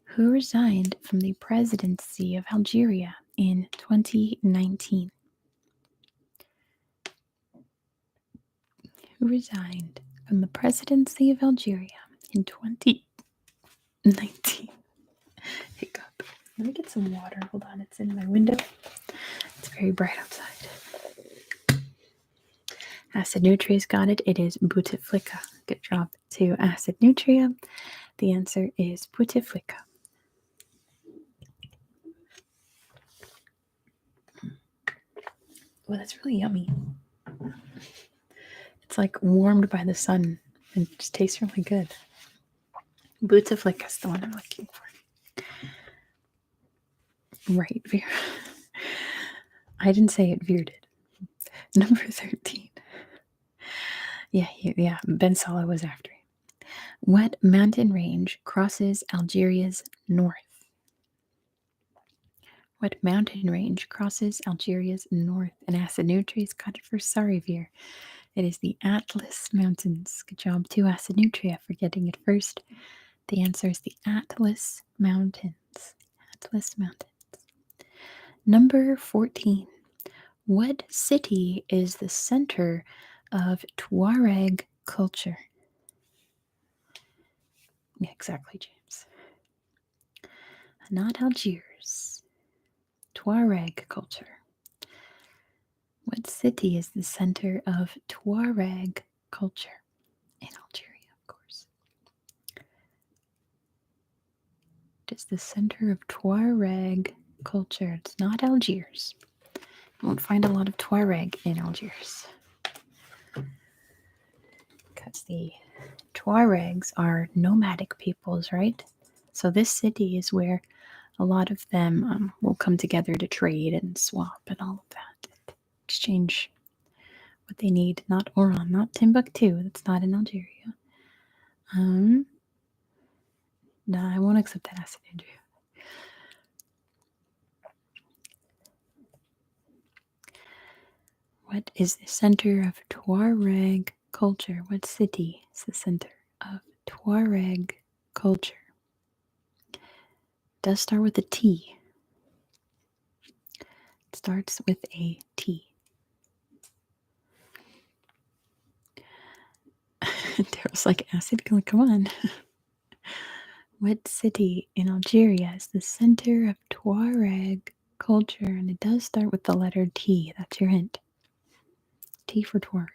Who resigned from the presidency of Algeria in 2019? Who resigned from the presidency of Algeria in 2019? Hiccup. Let me get some water. Hold on, it's in my window. It's very bright outside. Acid Nutria's got it. It is Bouteflika. Good job to Acid Nutria. The answer is Bouteflika. Oh, that's really yummy. It's like warmed by the sun and it just tastes really good. Bouteflika is the one I'm looking for. Right, Veer. I didn't say it, Veer did. Number 13. Yeah, Ben Salah was after him. What mountain range crosses Algeria's north? What mountain range crosses Algeria's north? And Acid Nutria's got it for sorry, Veer. It is the Atlas Mountains. Good job to Acid Nutria for getting it first. The answer is the Atlas Mountains. Atlas Mountains. Number 14. What city is the center of Tuareg culture? Yeah, exactly, James. Not Algiers. Tuareg culture. What city is the center of Tuareg culture? In Algeria, of course. It is the center of Tuareg culture. It's not Algiers. You won't find a lot of Tuareg in Algiers. Because the Tuaregs are nomadic peoples, right? So this city is where a lot of them will come together to trade and swap and all of that. Exchange what they need. Not Oran, not Timbuktu. That's not in Algeria. Nah, I won't accept that acid, Andrew. What is the center of Tuareg culture? What city is the center of Tuareg culture? It does start with a T. It starts with a T. Daryl's like, acid? Come on. What city in Algeria is the center of Tuareg culture? And it does start with the letter T. That's your hint. T for Tuareg.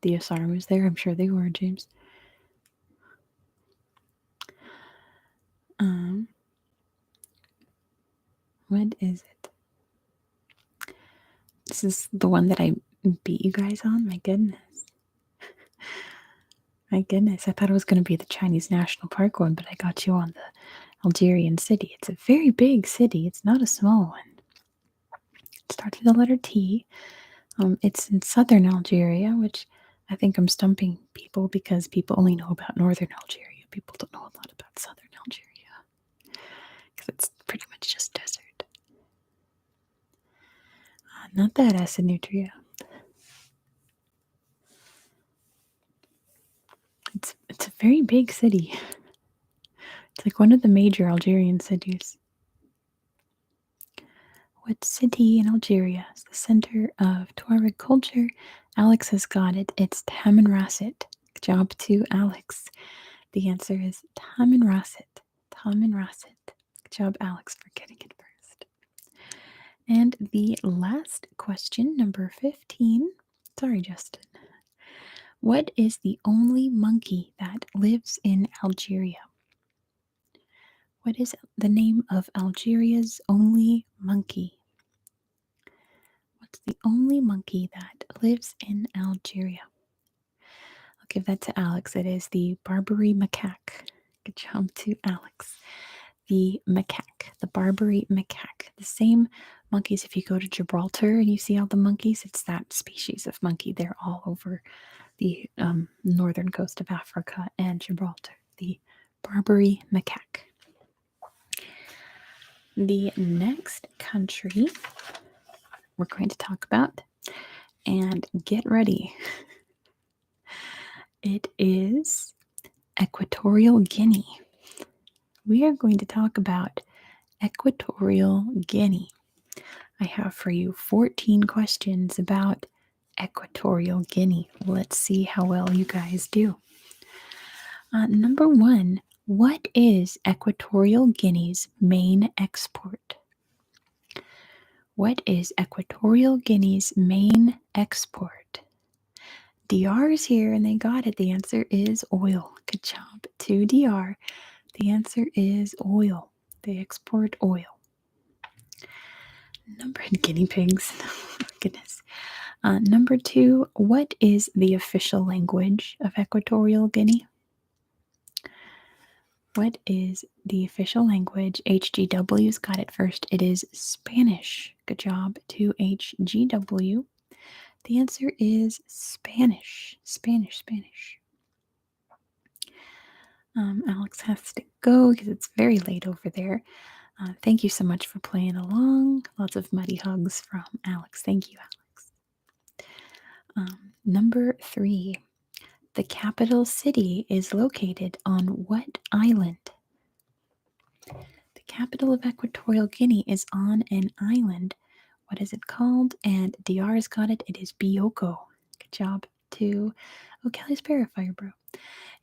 The Asar was there. I'm sure they were, James. What is it? This is the one that I beat you guys on? My goodness. My goodness. I thought it was going to be the Chinese National Park one, but I got you on the Algerian city. It's a very big city. It's not a small one. It starts with the letter T. It's in southern Algeria, which I think I'm stumping people because people only know about northern Algeria. People don't know a lot about southern Algeria because it's pretty much just desert. Not that acid nutria. It's a very big city. It's like one of the major Algerian cities. What city in Algeria is the center of Tuareg culture? Alex has got it. It's Tamanrasset. Good job to Alex. The answer is Tamanrasset. Tamanrasset. Good job, Alex, for getting it first. And the last question, number 15. Sorry, Justin. What is the only monkey that lives in Algeria? What is the name of Algeria's only monkey? What's the only monkey that lives in Algeria? I'll give that to Alex. It is the Barbary macaque. Good job to Alex. The macaque, the Barbary macaque. The same monkeys, if you go to Gibraltar and you see all the monkeys, it's that species of monkey. They're all over the northern coast of Africa and Gibraltar. The Barbary macaque. The next country we're going to talk about, and get ready, it is Equatorial Guinea. We are going to talk about Equatorial Guinea. I have for you 14 questions about Equatorial Guinea. Let's see how well you guys do. Number 1, what is Equatorial Guinea's main export? What is Equatorial Guinea's main export? DR is here and they got it. The answer is oil. Good job to DR. The answer is oil. They export oil. Number guinea pigs. Oh, goodness. Number 2, what is the official language of Equatorial Guinea? What is the official language? HGW's got it first. It is Spanish. Good job to HGW. The answer is Spanish. Spanish. Alex has to go because it's very late over there. Thank you so much for playing along. Lots of muddy hugs from Alex. Thank you, Alex. Number 3. The capital city is located on what island? The capital of Equatorial Guinea is on an island. What is it called? And DR's got it. It is Bioko. Good job to Kelly's Parafier, bro.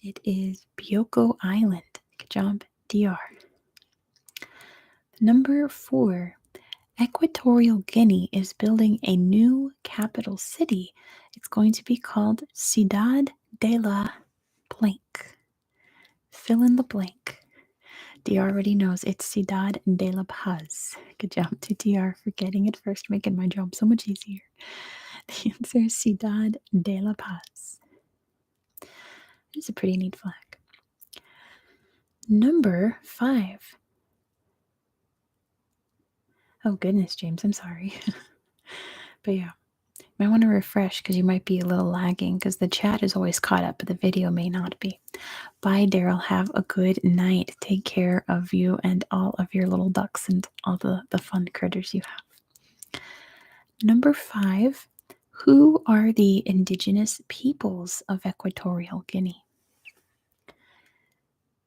It is Bioko Island. Good job, DR. Number 4. Equatorial Guinea is building a new capital city. It's going to be called Ciudad de la blank. Fill in the blank. DR already knows it's Ciudad de la Paz. Good job to DR for getting it first, making my job so much easier. The answer is Ciudad de la Paz. It's a pretty neat flag. Number 5. Oh goodness, James, I'm sorry. But yeah, might want to refresh because you might be a little lagging because the chat is always caught up, but the video may not be. Bye, Daryl. Have a good night. Take care of you and all of your little ducks and all the fun critters you have. Number 5. Who are the indigenous peoples of Equatorial Guinea?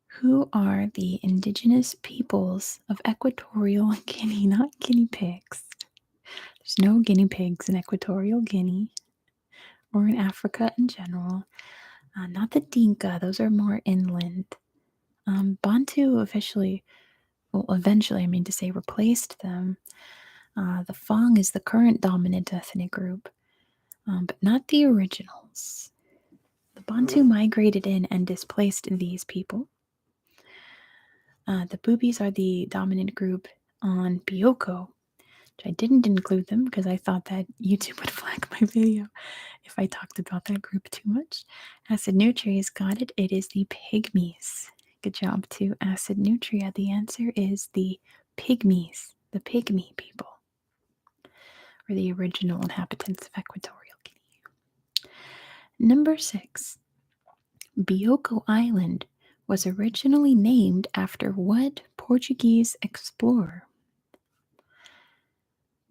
Who are the indigenous peoples of Equatorial Guinea? Not guinea pigs. There's no guinea pigs in Equatorial Guinea or in Africa in general. Not the Dinka, those are more inland. Bantu eventually, replaced them. The Fang is the current dominant ethnic group, but not the originals. The Bantu migrated in and displaced these people. The Boobies are the dominant group on Bioko, which I didn't include them because I thought that YouTube would flag my video if I talked about that group too much. Acid Nutria's got it. It is the Pygmies. Good job to Acid Nutria. The answer is the Pygmies, the Pygmy people, or the original inhabitants of Equatorial Guinea. Number 6. Bioko Island was originally named after what Portuguese explorer?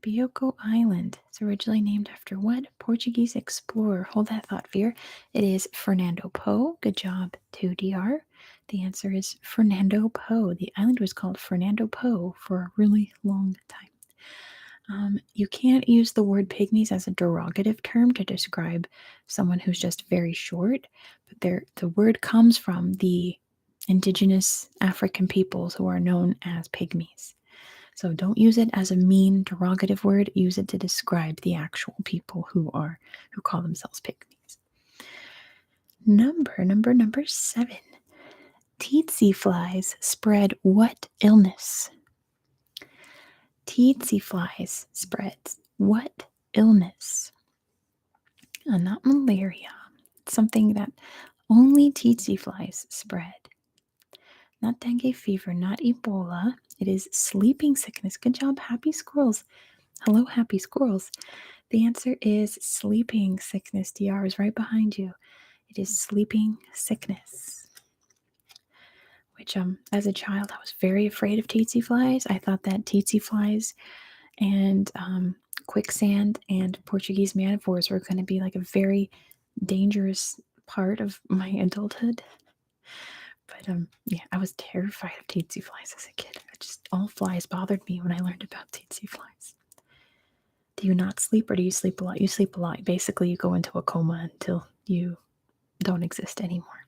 Bioko Island is originally named after what Portuguese explorer? Hold that thought, Veer. It is Fernando Po. Good job to DR. The answer is Fernando Po. The island was called Fernando Po for a really long time. You can't use the word pygmies as a derogative term to describe someone who's just very short, but the word comes from the indigenous African peoples who are known as pygmies. So don't use it as a mean derogative word. Use it to describe the actual people who call themselves pygmies. Number 7. Tsetse flies spread what illness? Tsetse flies spreads what illness? Not malaria. It's something that only tsetse flies spread. Not dengue fever, not Ebola. It is sleeping sickness. Good job, happy squirrels. Hello, happy squirrels. The answer is sleeping sickness. DR is right behind you. It is sleeping sickness. Which, as a child, I was very afraid of tsetse flies. I thought that tsetse flies and quicksand and Portuguese man-o-wars were going to be like a very dangerous part of my adulthood. But yeah, I was terrified of tsetse flies as a kid. All flies bothered me when I learned about tsetse flies. Do you not sleep or do you sleep a lot? You sleep a lot. Basically, you go into a coma until you don't exist anymore.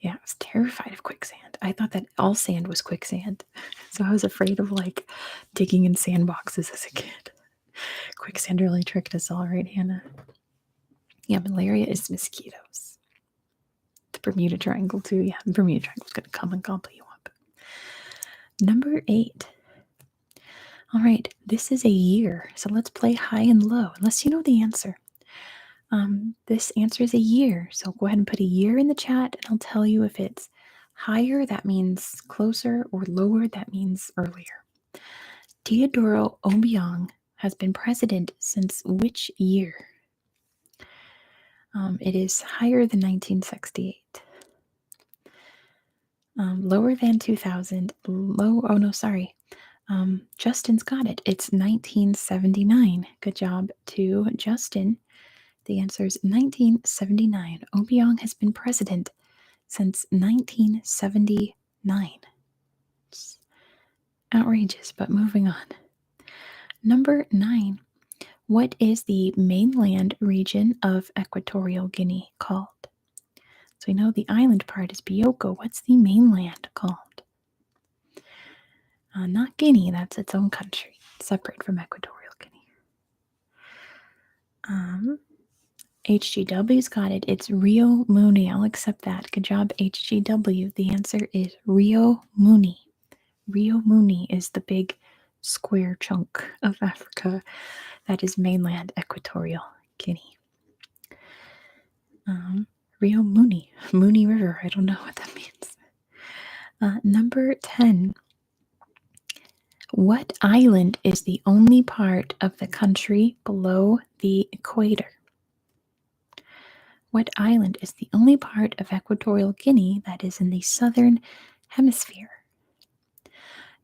Yeah, I was terrified of quicksand. I thought that all sand was quicksand. So I was afraid of like digging in sandboxes as a kid. Quicksand really tricked us all, right, Hannah? Yeah, malaria is mosquitoes. The Bermuda Triangle, too. Yeah, the Bermuda Triangle's going to come and gobble you up. Number 8. All right, this is a year. So let's play high and low, unless you know the answer. This answer is a year. So go ahead and put a year in the chat, and I'll tell you if it's higher, that means closer, or lower, that means earlier. Teodoro Obiang has been president since which year? It is higher than 1968. Lower than 2000. Justin's got it. It's 1979. Good job to Justin. The answer is 1979. Obiang has been president since 1979. It's outrageous, but moving on. Number 9. What is the mainland region of Equatorial Guinea called? So we know the island part is Bioko. What's the mainland called? Not Guinea, that's its own country, separate from Equatorial Guinea. HGW's got it. It's Rio Muni. I'll accept that. Good job, HGW. The answer is Rio Muni. Rio Muni is the big square chunk of Africa that is mainland Equatorial Guinea. Rio Muni. Muni River. I don't know what that means. Number 10. What island is the only part of the country below the equator? What island is the only part of Equatorial Guinea that is in the southern hemisphere?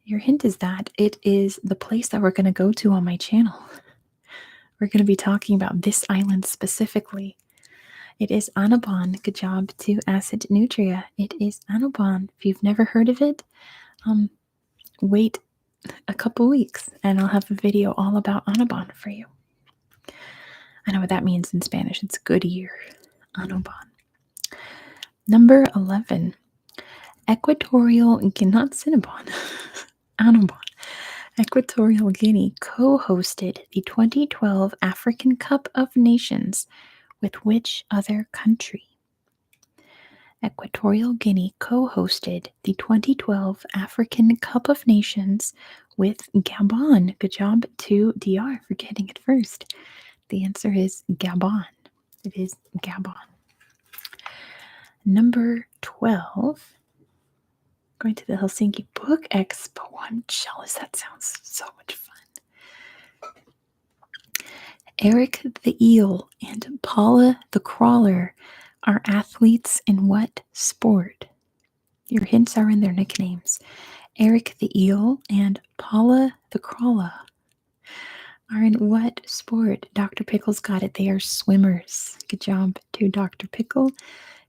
Your hint is that it is the place that we're going to go to on my channel. We're going to be talking about this island specifically. It is Annobon. Good job to Acid Nutria. It is Annobon. If you've never heard of it, wait a couple weeks and I'll have a video all about Annobon for you. I know what that means in Spanish. It's good year. Annobon. Number 11. Equatorial Guinea, not Cinnabon. Annobon. Equatorial Guinea co-hosted the 2012 African Cup of Nations with which other country? Equatorial Guinea co-hosted the 2012 African Cup of Nations with Gabon. Good job to DR for getting it first. The answer is Gabon. It is Gabon. Number 12. Going to the Helsinki Book Expo. I'm jealous. That sounds so much fun. Eric the Eel and Paula the Crawler are athletes in what sport? Your hints are in their nicknames. Eric the Eel and Paula the Crawler are in what sport? Dr. Pickle's got it. They are swimmers. Good job to Dr. Pickle.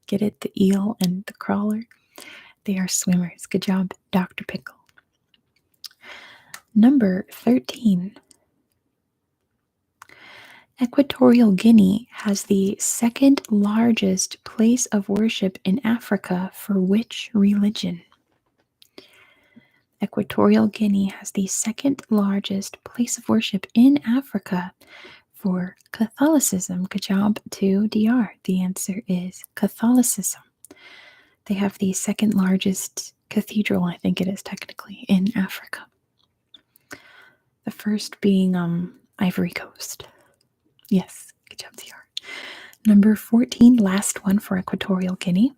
Get it? The eel and the crawler. They are swimmers. Good job, Dr. Pickle. Number 13. Equatorial Guinea has the second largest place of worship in Africa for which religion? Equatorial Guinea has the second largest place of worship in Africa for Catholicism. Good job to DR. The answer is Catholicism. They have the second largest cathedral, I think it is technically, in Africa. The first being Ivory Coast. Yes, good job, DR. Number 14, last one for Equatorial Guinea.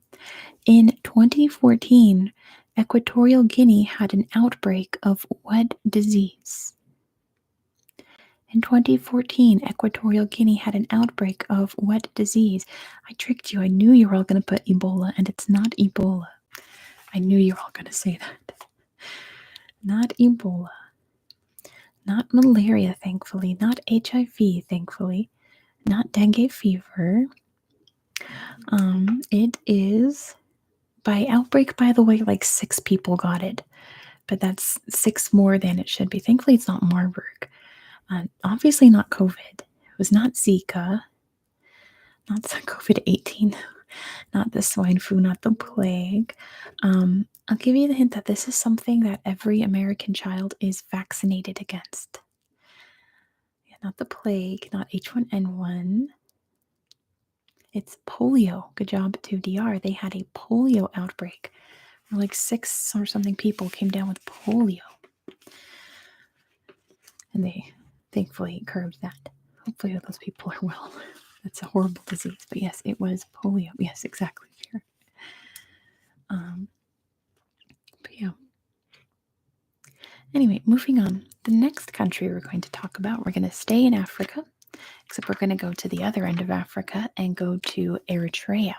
In 2014, Equatorial Guinea had an outbreak of what disease? In 2014, Equatorial Guinea had an outbreak of what disease? I tricked you. I knew you were all going to put Ebola, and it's not Ebola. I knew you were all going to say that. Not Ebola. Not malaria, thankfully. Not HIV, thankfully. Not dengue fever. It is by outbreak, by the way, like 6 people got it. But that's 6 more than it should be. Thankfully, it's not Marburg. Obviously not COVID. It was not Zika. Not COVID-18. Not the swine flu, not the plague. I'll give you the hint that this is something that every American child is vaccinated against. Yeah, not the plague, not H1N1. It's polio. Good job to DR. They had a polio outbreak. Where like 6 or something people came down with polio. And they thankfully curbed that. Hopefully those people are well. That's a horrible disease. But yes, it was polio. Yes, exactly. Fair. But yeah. Anyway, moving on. The next country we're going to talk about, we're going to stay in Africa, except we're going to go to the other end of Africa and go to Eritrea.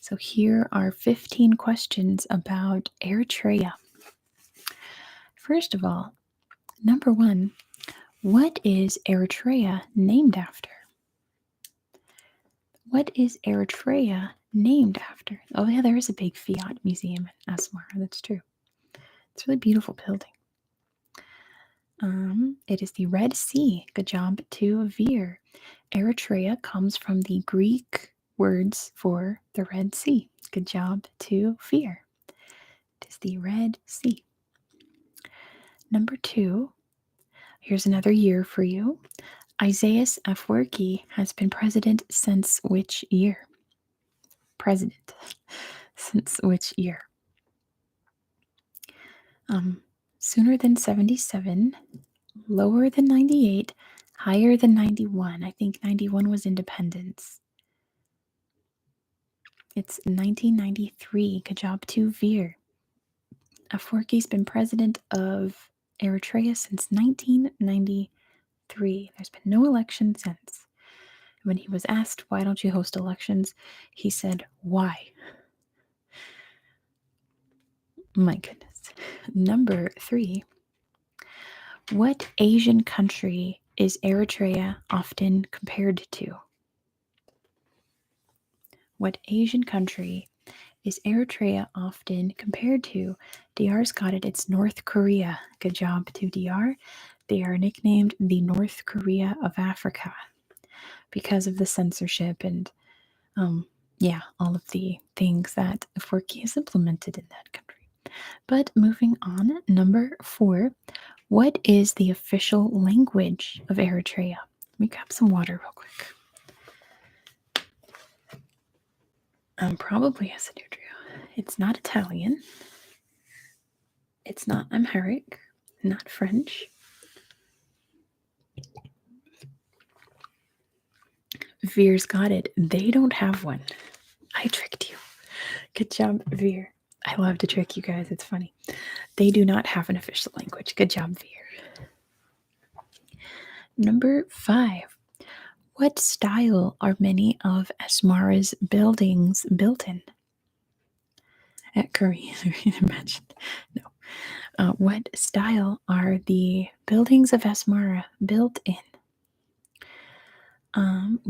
So here are 15 questions about Eritrea. First of all, number 1, what is Eritrea named after? What is Eritrea named after? Oh yeah, there is a big Fiat museum in Asmara. That's true. It's a really beautiful building. It is the Red Sea. Good job to Veer. Eritrea comes from the Greek words for the Red Sea. Good job to Veer. It is the Red Sea. Number 2. Here's another year for you. Isaias Afwerki has been president since which year? President. Since which year? Sooner than 77, lower than 98, higher than 91. I think 91 was independence. It's 1993. Good job to Veer. Afwerki's been president of Eritrea since 1993. There's been no election since. When he was asked, why don't you host elections? He said, why? My goodness. Number 3. What Asian country is Eritrea often compared to? What Asian country is Eritrea often compared to? DR's got it. It's North Korea. Good job to DR. They are nicknamed the North Korea of Africa because of the censorship and, all of the things that Forky has implemented in that country. But moving on, number 4. What is the official language of Eritrea? Let me grab some water real quick. Probably Asinudria. It's not Italian. It's not Amharic. Not French. Veer's got it. They don't have one. I tricked you. Good job, Veer. I love to trick you guys. It's funny. They do not have an official language. Good job, Veer. Number 5. What style are many of Asmara's buildings built in? At Korean, imagine. No. What style are the buildings of Asmara built in?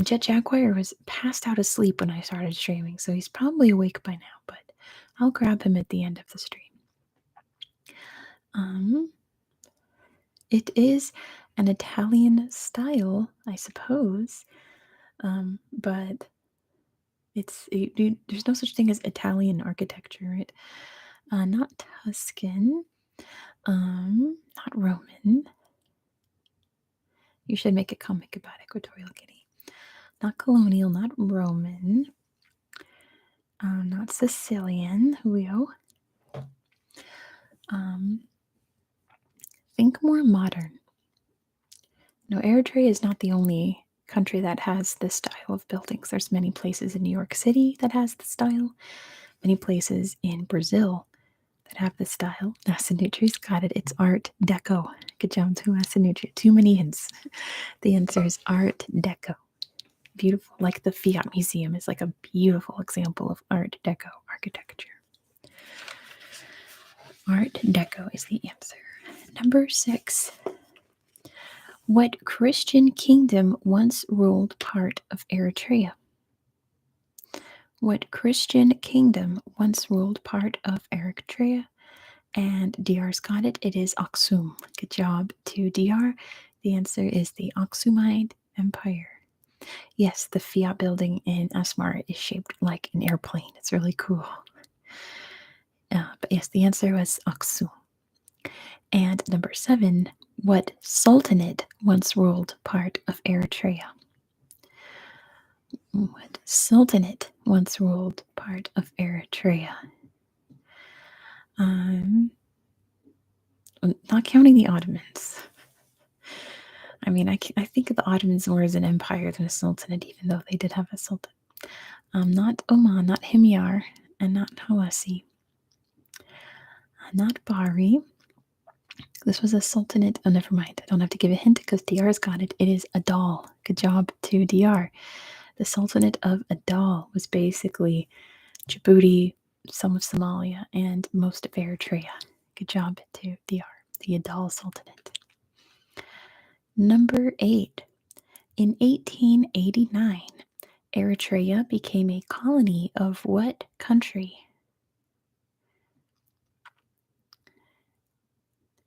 Jet Jaguar was passed out asleep when I started streaming, so he's probably awake by now, but I'll grab him at the end of the stream. It is an Italian style, I suppose, but there's no such thing as Italian architecture, right? Not Tuscan, not Roman. You should make a comic about Equatorial Guinea. Not colonial, not Roman, not Sicilian, Julio. Think more modern. No, Eritrea is not the only country that has this style of buildings. There's many places in New York City that has the style, many places in Brazil that have the style. Asinutri's got it. It's Art Deco. Good job to Asinutri. Too many hints. The answer is Art Deco. Beautiful. Like the Fiat Museum is like a beautiful example of Art Deco architecture. Art Deco is the answer. Number 6. What Christian kingdom once ruled part of Eritrea? What Christian kingdom once ruled part of Eritrea? And DR's got it. It is Aksum. Good job to DR. The answer is the Aksumite Empire. Yes, the Fiat building in Asmara is shaped like an airplane. It's really cool. But yes, the answer was Aksum. And number 7, what sultanate once ruled part of Eritrea? What sultanate once ruled part of Eritrea? Not counting the Ottomans. I mean, I think of the Ottomans more as an empire than a sultanate, even though they did have a sultan. Not Oman, not Himyar, and not Hawassi. Not Bari. This was a sultanate. Oh, never mind. I don't have to give a hint because DR's got it. It is Adal. Good job to DR. The Sultanate of Adal was basically Djibouti, some of Somalia, and most of Eritrea. Good job to DR, the Adal Sultanate. Number 8. In 1889, Eritrea became a colony of what country?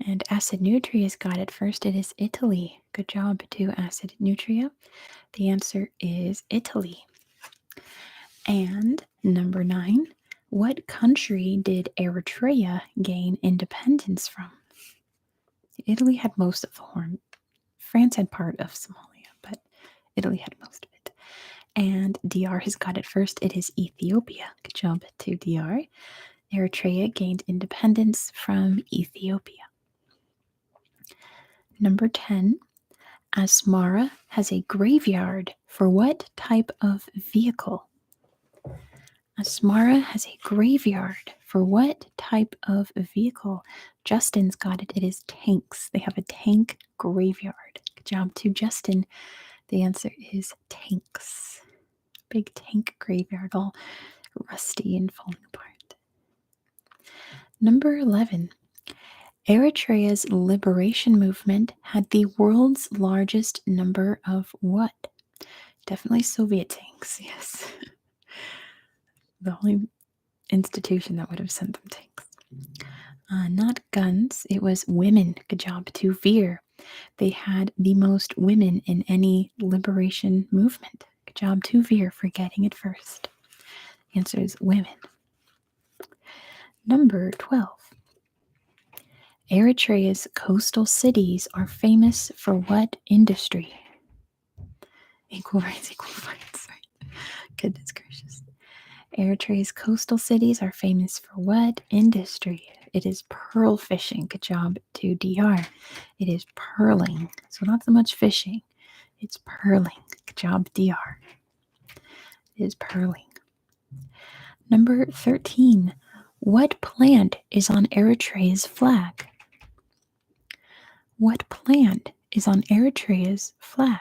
And Acid Nutria has got it first. It is Italy. Good job to Acid Nutria. The answer is Italy. And number 9. What country did Eritrea gain independence from? Italy had most of the Horn. France had part of Somalia, but Italy had most of it. And DR has got it first. It is Ethiopia. Good job to DR. Eritrea gained independence from Ethiopia. Number 10. Asmara has a graveyard for what type of vehicle? Asmara has a graveyard For what type of vehicle? Justin's got it. It is tanks. They have a tank graveyard. Good job to Justin. The answer is tanks. Big tank graveyard, all rusty and falling apart. Number 11. Eritrea's liberation movement had the world's largest number of what? Definitely Soviet tanks, yes. The only institution that would have sent them tanks. Not guns, it was women. Good job to Veer. They had the most women in any liberation movement. Good job to Veer for getting it first. Answer is women. Number 12. Eritrea's coastal cities are famous for what industry? Equal rights, equal fights. Right? Goodness gracious. Eritrea's coastal cities are famous for what industry? It is pearl fishing. Good job to DR. It is pearling. So not so much fishing. It's pearling. Good job, DR. It is pearling. Number 13. What plant is on Eritrea's flag? What plant is on Eritrea's flag?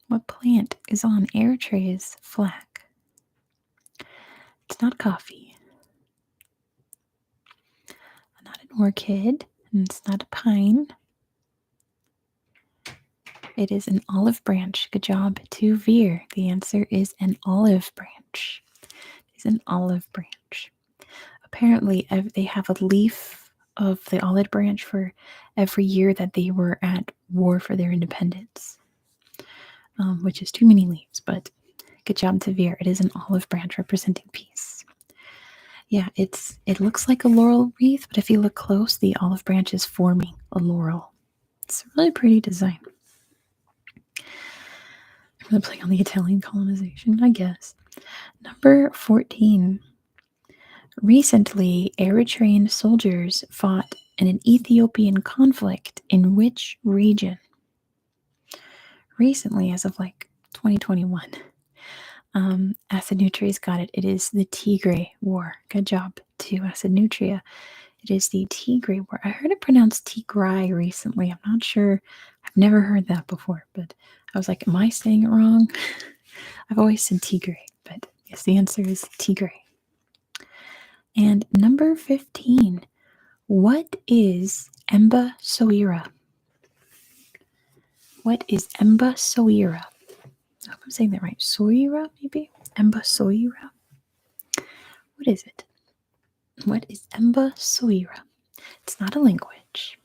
What plant is on Eritrea's flag? It's not coffee. Not an orchid. And it's not a pine. It is an olive branch. Good job to Veer. The answer is an olive branch. It's an olive branch. Apparently, they have a leaf of the olive branch for every year that they were at war for their independence, which is too many leaves, but good job to Veer. It is an olive branch representing peace. Yeah, it looks like a laurel wreath, but if you look close, the olive branch is forming a laurel. It's a really pretty design. I'm really playing on the Italian colonization, I guess. Number 14. Recently, Eritrean soldiers fought in an Ethiopian conflict in which region? Recently, as of like 2021. Acid Nutria's got it. It is the Tigray War. Good job to Acid Nutria. It is the Tigray War. I heard it pronounced Tigray recently. I'm not sure. I've never heard that before, but I was like, am I saying it wrong? I've always said Tigray, but yes, the answer is Tigray. And number 15. What is Emba Soira? What is Emba Soira? I hope I'm saying that right. Soira, maybe? Emba Soira? What is it? What is Emba Soira? It's not a language.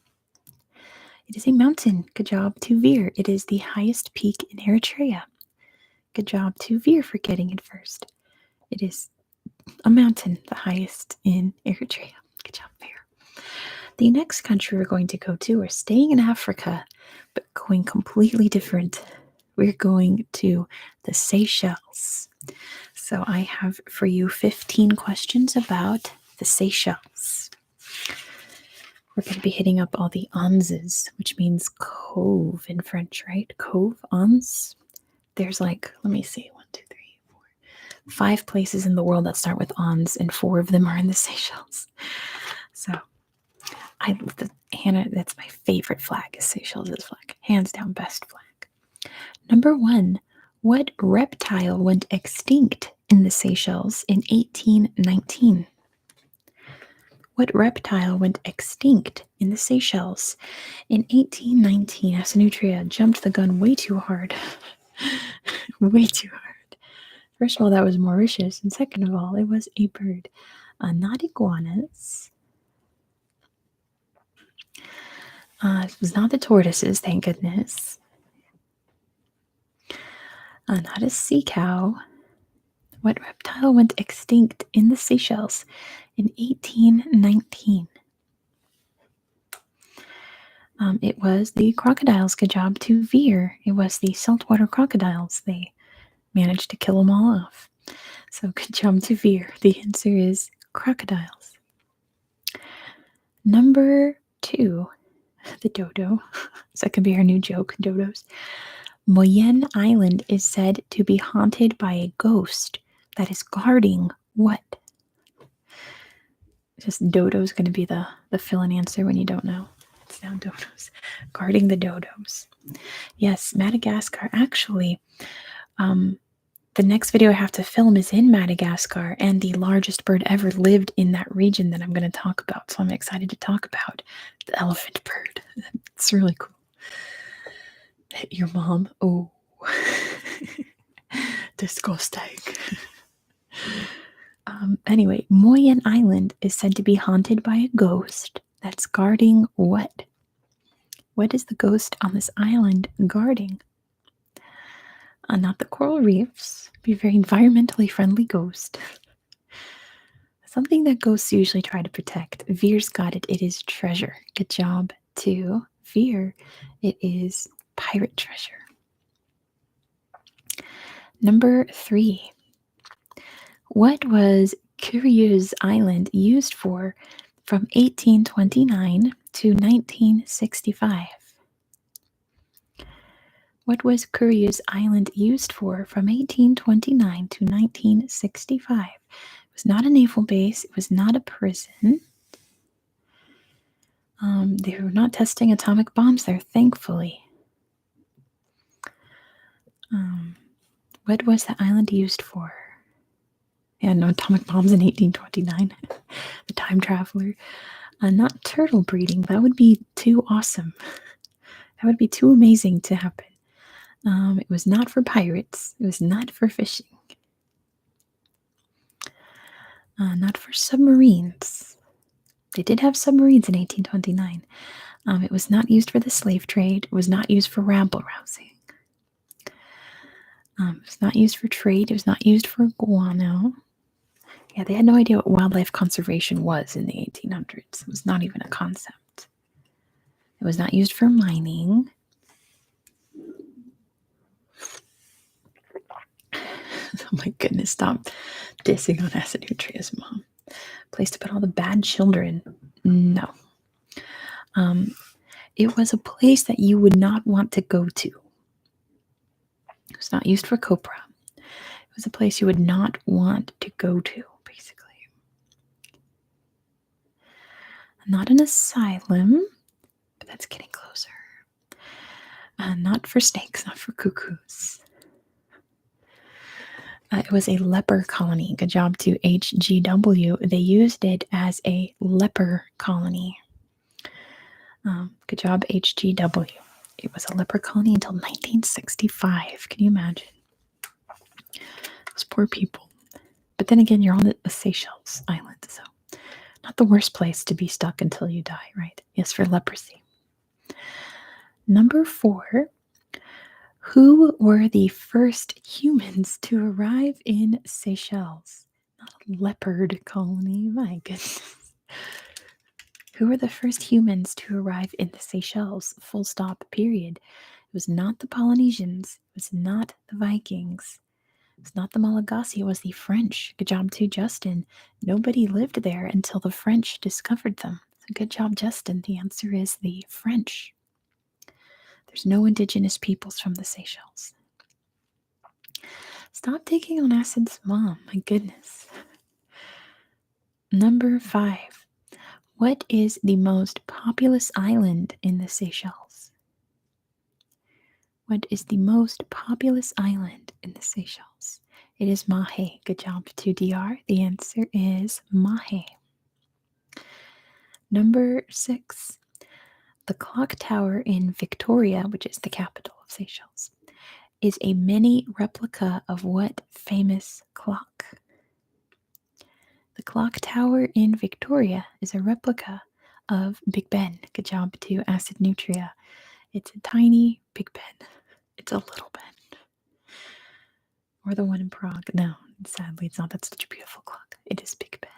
It is a mountain. Good job to Veer. It is the highest peak in Eritrea. Good job to Veer for getting it first. It is a mountain, the highest in Eritrea. Good job, Veer. The next country we're going to go to, we're staying in Africa, but going completely different. We're going to the Seychelles. So I have for you 15 questions about the Seychelles. We're going to be hitting up all the onses, which means cove in French, right? Cove, ons. There's like, let me see, 1, 2, 3, 4, 5 places in the world that start with ons, and 4 of them are in the Seychelles. So Hannah, that's my favorite flag, is Seychelles' flag. Hands down, best flag. Number 1, what reptile went extinct in the Seychelles in 1819? What reptile went extinct in the Seychelles in 1819? Asinutria jumped the gun way too hard. Way too hard. First of all, that was Mauritius, and second of all, it was a bird. Not iguanas. It was not the tortoises, thank goodness. Not a sea cow. What reptile went extinct in the Seychelles in 1819? It was the crocodiles. Good job to Veer. It was the saltwater crocodiles. They managed to kill them all off. So good job to Veer. The answer is crocodiles. Number 2, the dodo. So that could be our new joke, dodos. Moyen Island is said to be haunted by a ghost that is guarding What? Just dodo's going to be the fill-in answer when you don't know. It's now dodos. Guarding the dodos. Yes, Madagascar. Actually, the next video I have to film is in Madagascar, and the largest bird ever lived in that region that I'm going to talk about. So I'm excited to talk about the elephant bird. It's really cool. Your mom? Oh. Disgusting. Anyway, Moyen Island is said to be haunted by a ghost that's guarding what? What is the ghost on this island guarding? Not the coral reefs. Be a very environmentally friendly ghost. Something that ghosts usually try to protect. Veer's got it. It is treasure. Good job to Veer. It is pirate treasure. Number 3. What was Curious Island used for from 1829 to 1965? What was Curious Island used for from 1829 to 1965? It was not a naval base. It was not a prison. They were not testing atomic bombs there, thankfully. What was the island used for? Yeah, no atomic bombs in 1829. The time traveler. Not turtle breeding. That would be too awesome. That would be too amazing to happen. It was not for pirates. It was not for fishing. Not for submarines. They did have submarines in 1829. It was not used for the slave trade. It was not used for rabble rousing. It was not used for trade. It was not used for guano. Yeah, they had no idea what wildlife conservation was in the 1800s. It was not even a concept. It was not used for mining. Oh my goodness, stop dissing on Acidutria's mom. Place to put all the bad children. No. It was a place that you would not want to go to. It was not used for copra. It was a place you would not want to go to, basically. Not an asylum, but that's getting closer. Not for snakes, not for cuckoos. It was a leper colony. Good job to HGW. They used it as a leper colony. Good job, HGW. It was a leper colony until 1965. Can you imagine? Those poor people. But then again, you're on the Seychelles island, so not the worst place to be stuck until you die, right? Yes, for leprosy. Number 4. Who were the first humans to arrive in Seychelles? Not a leopard colony, my goodness. Who were the first humans to arrive in the Seychelles? Full stop, period. It was not the Polynesians. It was not the Vikings. It was not the Malagasy. It was the French. Good job to Justin. Nobody lived there until the French discovered them. So good job, Justin. The answer is the French. There's no indigenous peoples from the Seychelles. Stop taking on Acid's mom. My goodness. Number 5. What is the most populous island in the Seychelles? What is the most populous island in the Seychelles? It is Mahe. Good job to DR. The answer is Mahe. Number 6. The clock tower in Victoria, which is the capital of Seychelles, is a mini replica of what famous clock? The clock tower in Victoria is a replica of Big Ben. Good job to Acid Nutria. It's a tiny Big Ben. It's a little Ben. Or the one in Prague. No, sadly, it's not. That's such a beautiful clock. It is Big Ben.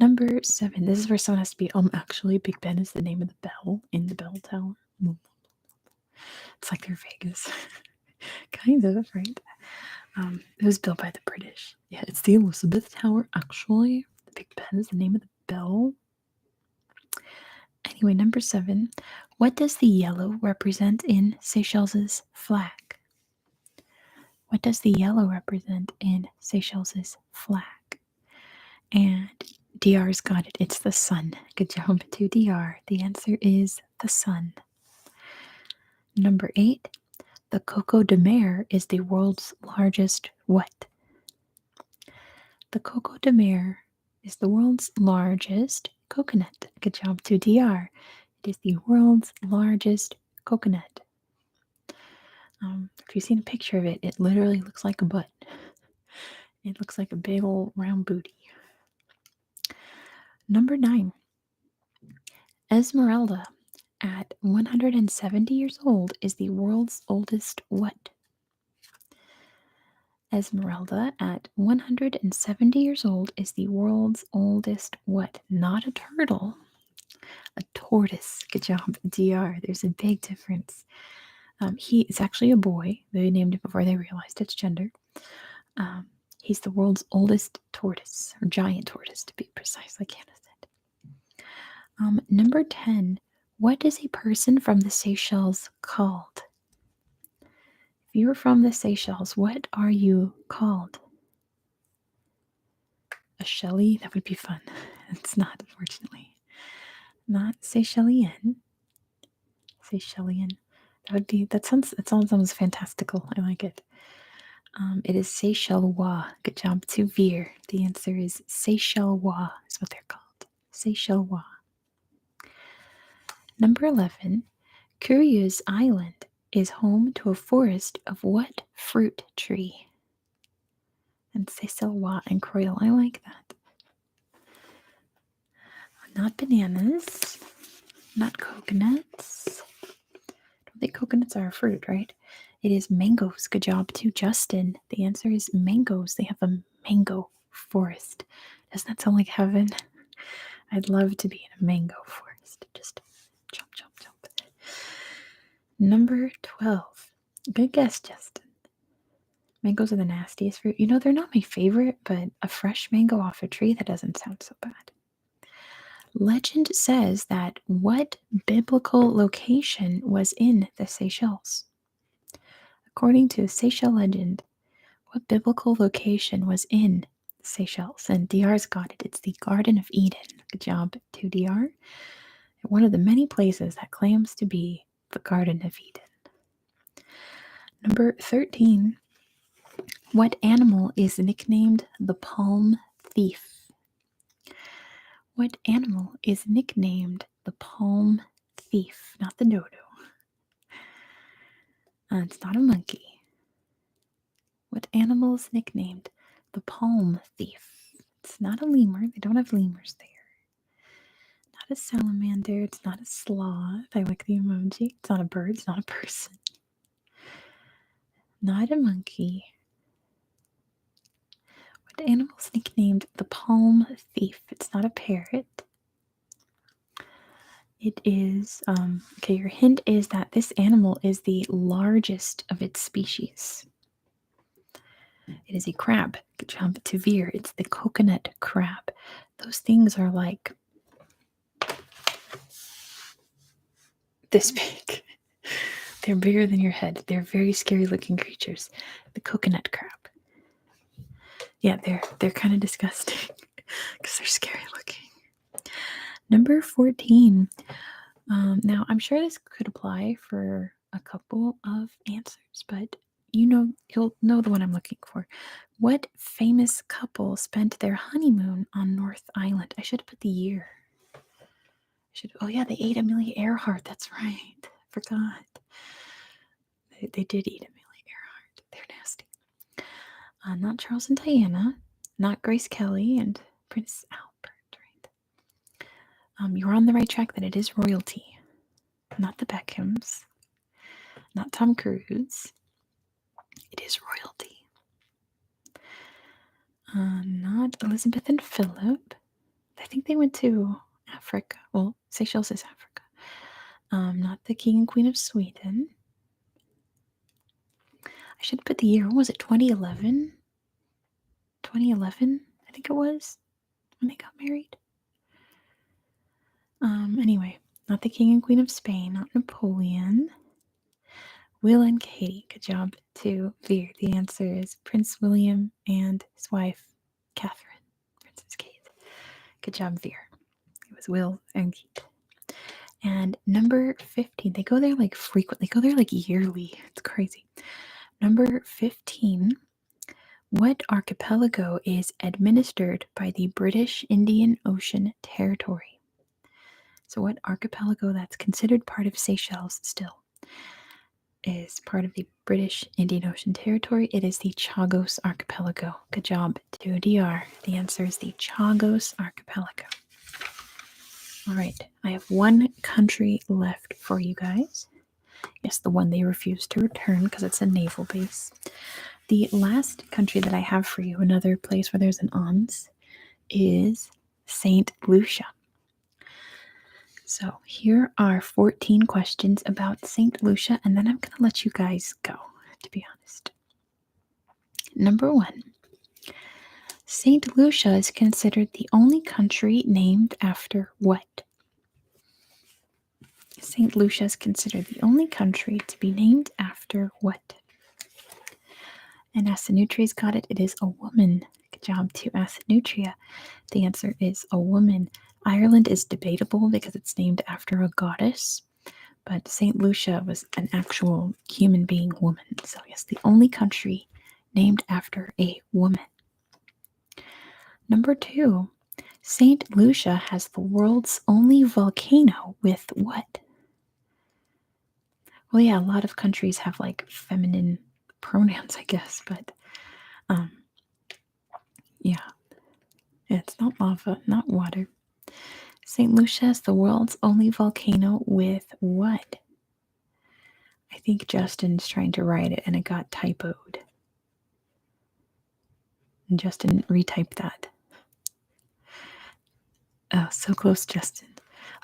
Number 7. This is where someone has to be, actually, Big Ben is the name of the bell in the bell tower. It's like they're Vegas. Kind of, right? It was built by the British. Yeah, it's the Elizabeth Tower, actually. The Big Ben is the name of the bell. Anyway, number 7. What does the yellow represent in Seychelles' flag? What does the yellow represent in Seychelles' flag? And DR's got it. It's the sun. Good job to DR. The answer is the sun. Number 8. The Coco de Mer is the world's largest what? The Coco de Mer is the world's largest coconut. Good job to DR. It is the world's largest coconut. If you've seen a picture of it, it literally looks like a butt. It looks like a big old round booty. Number 9. Esmeralda, at 170 years old, is the world's oldest what? Esmeralda, at 170 years old, is the world's oldest what? Not a turtle, a tortoise. Good job, DR. There's a big difference. He is actually a boy. They named it before they realized its gender. He's the world's oldest tortoise, or giant tortoise to be precise, like Hannah said. Number 10. What is a person from the Seychelles called? If you are from the Seychelles, what are you called? A Shelly? That would be fun. It's not, unfortunately. Not Seychellian. Seychellian. That sounds fantastical. I like it. It is Seychellois. Good job to Veer. The answer is Seychellois is what they're called. Seychellois. Number 11. Curious Island is home to a forest of what fruit tree? And Seychellois and Croyle. I like that. Not bananas. Not coconuts. I don't think coconuts are a fruit, right? It is mangoes. Good job to Justin. The answer is mangoes. They have a mango forest. Doesn't that sound like heaven? I'd love to be in a mango forest. Just jump, jump, jump. Number 12. Good guess, Justin. Mangoes are the nastiest fruit. You know, they're not my favorite, but a fresh mango off a tree, that doesn't sound so bad. Legend says that what biblical location was in the Seychelles? According to Seychelles legend, what biblical location was in the Seychelles? And DR's got it. It's the Garden of Eden. Good job to DR. One of the many places that claims to be the Garden of Eden. Number 13. What animal is nicknamed the palm thief? What animal is nicknamed the palm thief? Not the dodo. It's not a monkey. What animal is nicknamed the palm thief? It's not a lemur. They don't have lemurs there. Not a salamander. It's not a sloth. I like the emoji. It's not a bird. It's not a person. Not a monkey. What animal is nicknamed the palm thief? It's not a parrot. It is, okay, your hint is that this animal is the largest of its species. It is a crab. Good job to Veer. It's the coconut crab. Those things are like this big. They're bigger than your head. They're very scary looking creatures. The coconut crab. Yeah, they're kind of disgusting because they're scary looking. Number 14. Now, I'm sure this could apply for a couple of answers, but you'll know the one I'm looking for. What famous couple spent their honeymoon on North Island? I should have put the year. Oh yeah, they ate Amelia Earhart. That's right. Forgot. They did eat Amelia Earhart. They're nasty. Not Charles and Diana, not Grace Kelly and Prince Albert, right? You're on the right track that it is royalty. Not the Beckhams. Not Tom Cruise. It is royalty. Not Elizabeth and Philip. I think they went to Africa. Well, Seychelles is Africa. Not the King and Queen of Sweden. I should have put the year. What was it, 2011? 2011, I think it was, when they got married. Anyway, not the King and Queen of Spain, not Napoleon. Will and Katie. Good job to Veer. The answer is Prince William and his wife, Catherine. Princess Kate. Good job, Veer. It was Will and Kate. And number 15, they go there like frequently, they go there like yearly. It's crazy. Number 15, what archipelago is administered by the British Indian Ocean Territory? So, what archipelago that's considered part of Seychelles still is part of the British Indian Ocean Territory? It is the Chagos Archipelago. Good job to DR. The answer is the Chagos Archipelago. All right, I have one country left for you guys. Yes, the one they refused to return because it's a naval base. The last country that I have for you, another place where there's an ons, is St. Lucia. So here are 14 questions about St. Lucia, and then I'm going to let you guys go, to be honest. Number 1. St. Lucia is considered the only country named after what? St. Lucia is considered the only country to be named after what? And Asinutrea's got it. It is a woman. Good job to Asinutria. The answer is a woman. Ireland is debatable because it's named after a goddess, but St. Lucia was an actual human being woman. So yes, the only country named after a woman. Number 2, St. Lucia has the world's only volcano with what? Well, yeah, a lot of countries have like feminine pronouns, I guess, but yeah, it's not lava, not water. St. Lucia is the world's only volcano with what? I think Justin's trying to write it and it got typoed. And Justin retyped that. Oh, so close, Justin.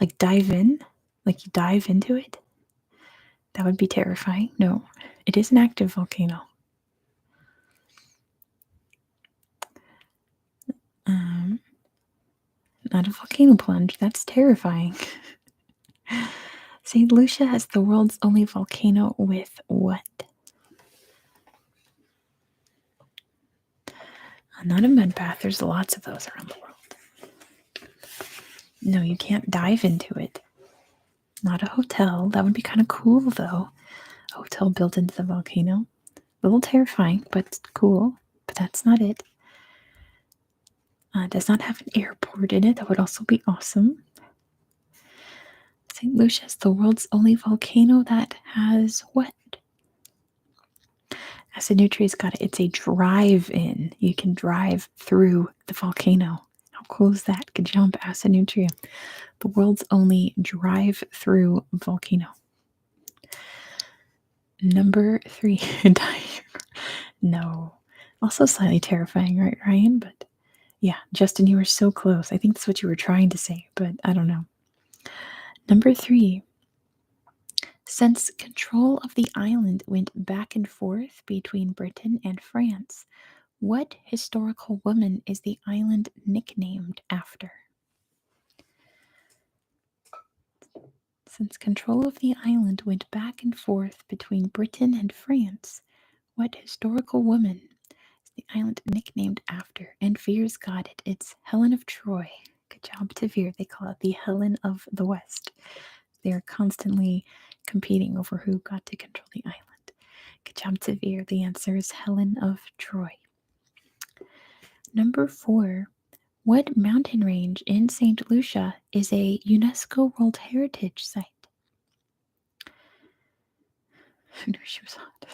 Like dive in? Like you dive into it? That would be terrifying. No, it is an active volcano. Not a volcano plunge. That's terrifying. St. Lucia has the world's only volcano with what? Not a mud bath. There's lots of those around the world. No, you can't dive into it. Not a hotel. That would be kind of cool, though. A hotel built into the volcano. A little terrifying, but cool. But that's not it. Does not have an airport in it. That would also be awesome. St. Lucia is the world's only volcano that has what? Acinutria's got it. It's a drive-in. You can drive through the volcano. How cool is that? Good job, Acinutria. The world's only drive-through volcano. Number 3. No. Also slightly terrifying, right, Ryan? But yeah, Justin, you were so close. I think that's what you were trying to say, but I don't know. Number 3. Since control of the island went back and forth between Britain and France, what historical woman is the island nicknamed after? Since control of the island went back and forth between Britain and France, what historical woman is the island nicknamed after? And Veer's got it. It's Helen of Troy. Good job to Veer. They call it the Helen of the West. They're constantly competing over who got to control the island. Good job to Veer. The answer is Helen of Troy. Number 4. What mountain range in St. Lucia is a UNESCO World Heritage Site? I knew she was hot.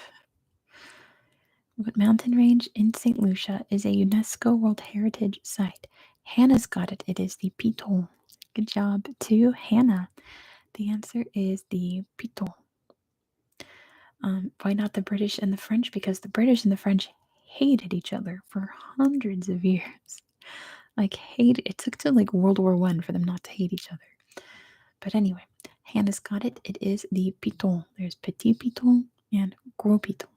What mountain range in St. Lucia is a UNESCO World Heritage Site? Hannah's got it. It is the Piton. Good job to Hannah. The answer is the Piton. Why not the British and the French? Because the British and the French hated each other for hundreds of years. It took to World War I for them not to hate each other. But anyway, Hannah's got it. It is the Piton. There's Petit Piton and Gros Piton.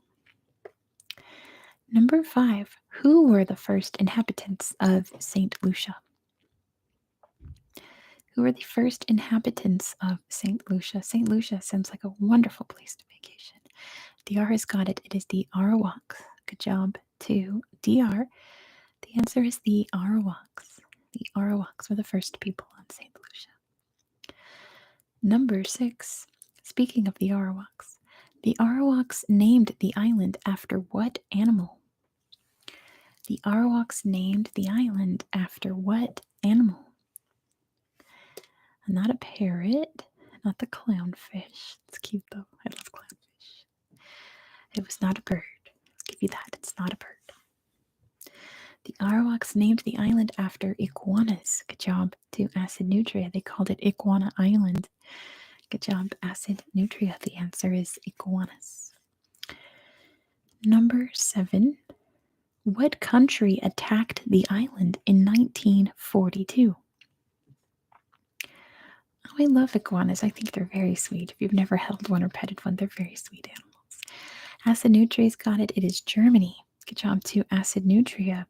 Number 5. Who were the first inhabitants of St. Lucia? Who were the first inhabitants of St. Lucia? St. Lucia sounds like a wonderful place to vacation. DR has got it. It is the Arawaks. Good job to DR. The answer is the Arawaks. The Arawaks were the first people on St. Lucia. Number 6. Speaking of the Arawaks named the island after what animal? The Arawaks named the island after what animal? Not a parrot, not the clownfish. It's cute though. I love clownfish. It was not a bird. I'll give you that. It's not a bird. The Arawaks named the island after iguanas. Good job to Acid Nutria. They called it Iguana Island. Good job, Acid Nutria. The answer is iguanas. Number 7. What country attacked the island in 1942? Oh, I love iguanas. I think they're very sweet. If you've never held one or petted one, they're very sweet animals. Acid Nutria's got it. It is Germany. Good job to Acid Nutria.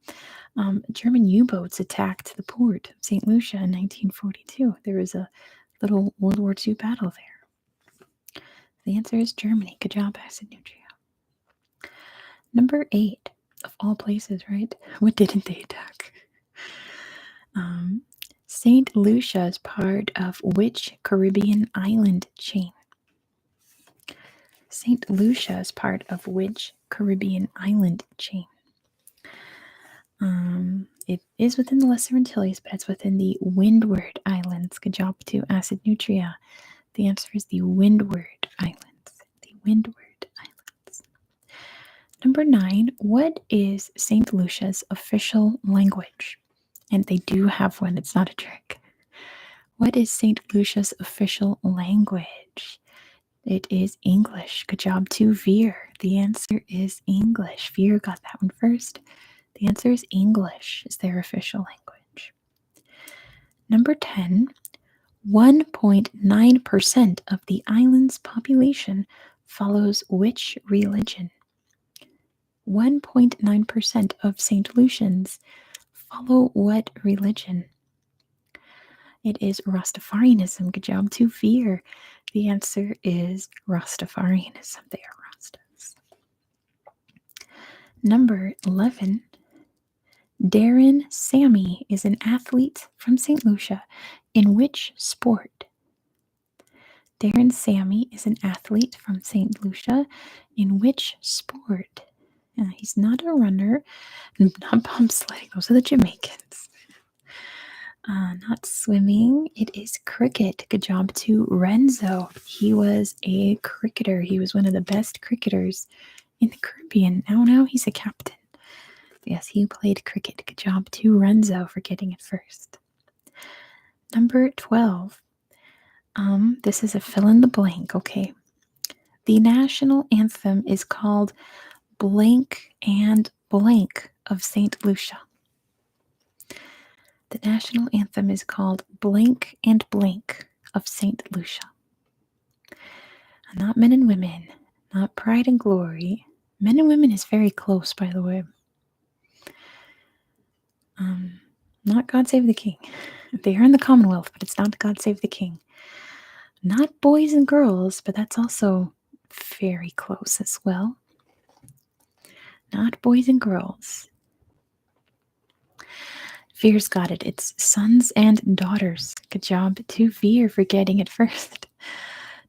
German U-boats attacked the port of St. Lucia in 1942. There was a little World War II battle there. The answer is Germany. Good job, Acid Nutria. Number 8, of all places, right? What didn't they attack? St. Lucia is part of which Caribbean island chain? St. Lucia is part of which Caribbean island chain? It is within the Lesser Antilles, but it's within the Windward Islands. Good job to Acid Nutria. The answer is the Windward Islands. The Windward Islands. Number 9, what is St. Lucia's official language? And they do have one. It's not a trick. What is St. Lucia's official language? It is English. Good job to Veer. The answer is English. Veer got that one first. The answer is English is their official language. Number 10, 1.9% of the island's population follows which religion? 1.9% of St. Lucians follow what religion? It is Rastafarianism. Good job to Veer. The answer is Rastafarianism. They are Rastas. Number 11. Darren Sammy is an athlete from St. Lucia. In which sport? Darren Sammy is an athlete from St. Lucia. In which sport? He's not a runner, not bobsledding. Those are the Jamaicans. Not swimming. It is cricket. Good job to Renzo. He was a cricketer. He was one of the best cricketers in the Caribbean. Now he's a captain. Yes, he played cricket. Good job to Renzo for getting it first. Number 12. This is a fill in the blank, okay? The national anthem is called Blank and Blank of St. Lucia. The national anthem is called Blank and Blank of St. Lucia. Not Men and Women, not Pride and Glory. Men and Women is very close, by the way. Not God Save the King. They are in the Commonwealth, but it's not God Save the King. Not Boys and Girls, but that's also very close as well. Not Boys and Girls. Veer's got it. It's Sons and Daughters. Good job to Veer for getting it first.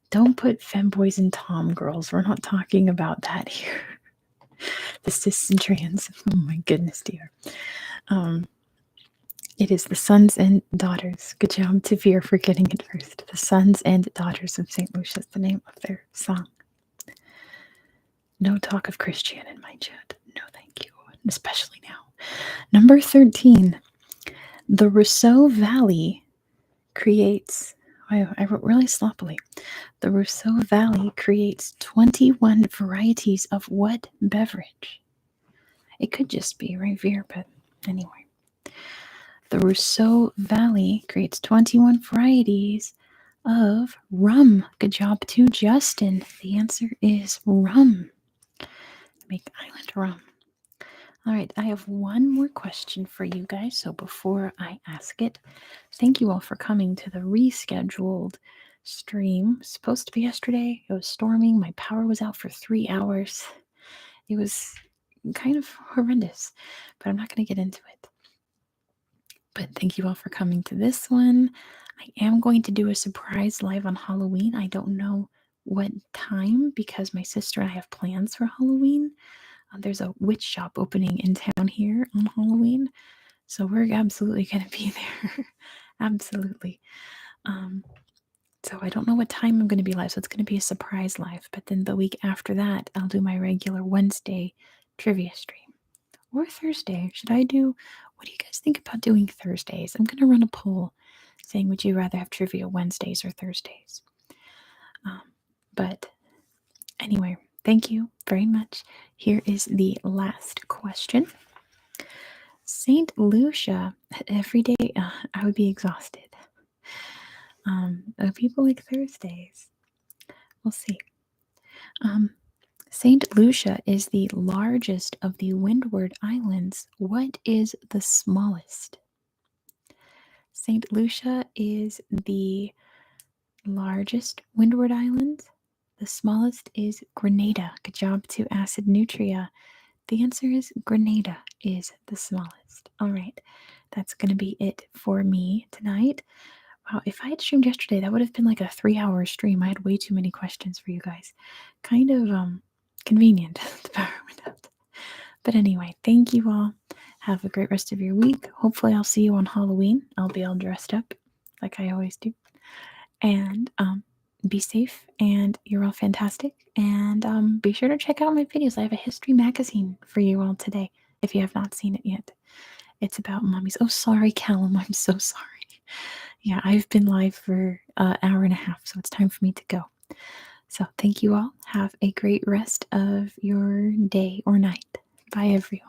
Don't put femboys and tom girls. We're not talking about that here. The cis and trans. Oh my goodness, dear. It is the Sons and Daughters. Good job to Veer for getting it first. The Sons and Daughters of St. Lucia is the name of their song. No talk of Christian in my chat. No, thank you. Especially now. Number 13. The Rousseau Valley creates... Wow, I wrote really sloppily. The Rousseau Valley creates 21 varieties of what beverage? It could just be right here, but anyway. The Rousseau Valley creates 21 varieties of rum. Good job to Justin. The answer is rum. Make island rum. All right, I have one more question for you guys. So before I ask it, thank you all for coming to the rescheduled stream. Supposed to be yesterday. It was storming. My power was out for 3 hours. It was kind of horrendous, but I'm not going to get into it. But thank you all for coming to this one. I am going to do a surprise live on Halloween. I don't know what time because my sister and I have plans for Halloween. There's a witch shop opening in town here on Halloween. So we're absolutely going to be there. Absolutely. So I don't know what time I'm going to be live. So it's going to be a surprise live. But then the week after that, I'll do my regular Wednesday trivia stream. Or Thursday. Should I do? What do you guys think about doing Thursdays? I'm going to run a poll saying, would you rather have trivia Wednesdays or Thursdays? But anyway, thank you very much. Here is the last question. Saint Lucia, every day, I would be exhausted. People like Thursdays. We'll see. Saint Lucia is the largest of the Windward Islands. What is the smallest? Saint Lucia is the largest Windward Island. The smallest is Grenada. Good job to Acid Nutria. The answer is Grenada is the smallest. All right, that's going to be it for me tonight. Wow, if I had streamed yesterday, that would have been like a 3-hour stream. I had way too many questions for you guys. Kind of convenient. The power went out. But anyway, thank you all. Have a great rest of your week. Hopefully I'll see you on Halloween. I'll be all dressed up like I always do. And be safe, and you're all fantastic. And be sure to check out my videos. I have a history magazine for you all today if you have not seen it yet. It's about mummies. Oh, sorry, Callum. I'm so sorry. Yeah, I've been live for an hour and a half, so it's time for me to go. So thank you all. Have a great rest of your day or night. Bye, everyone.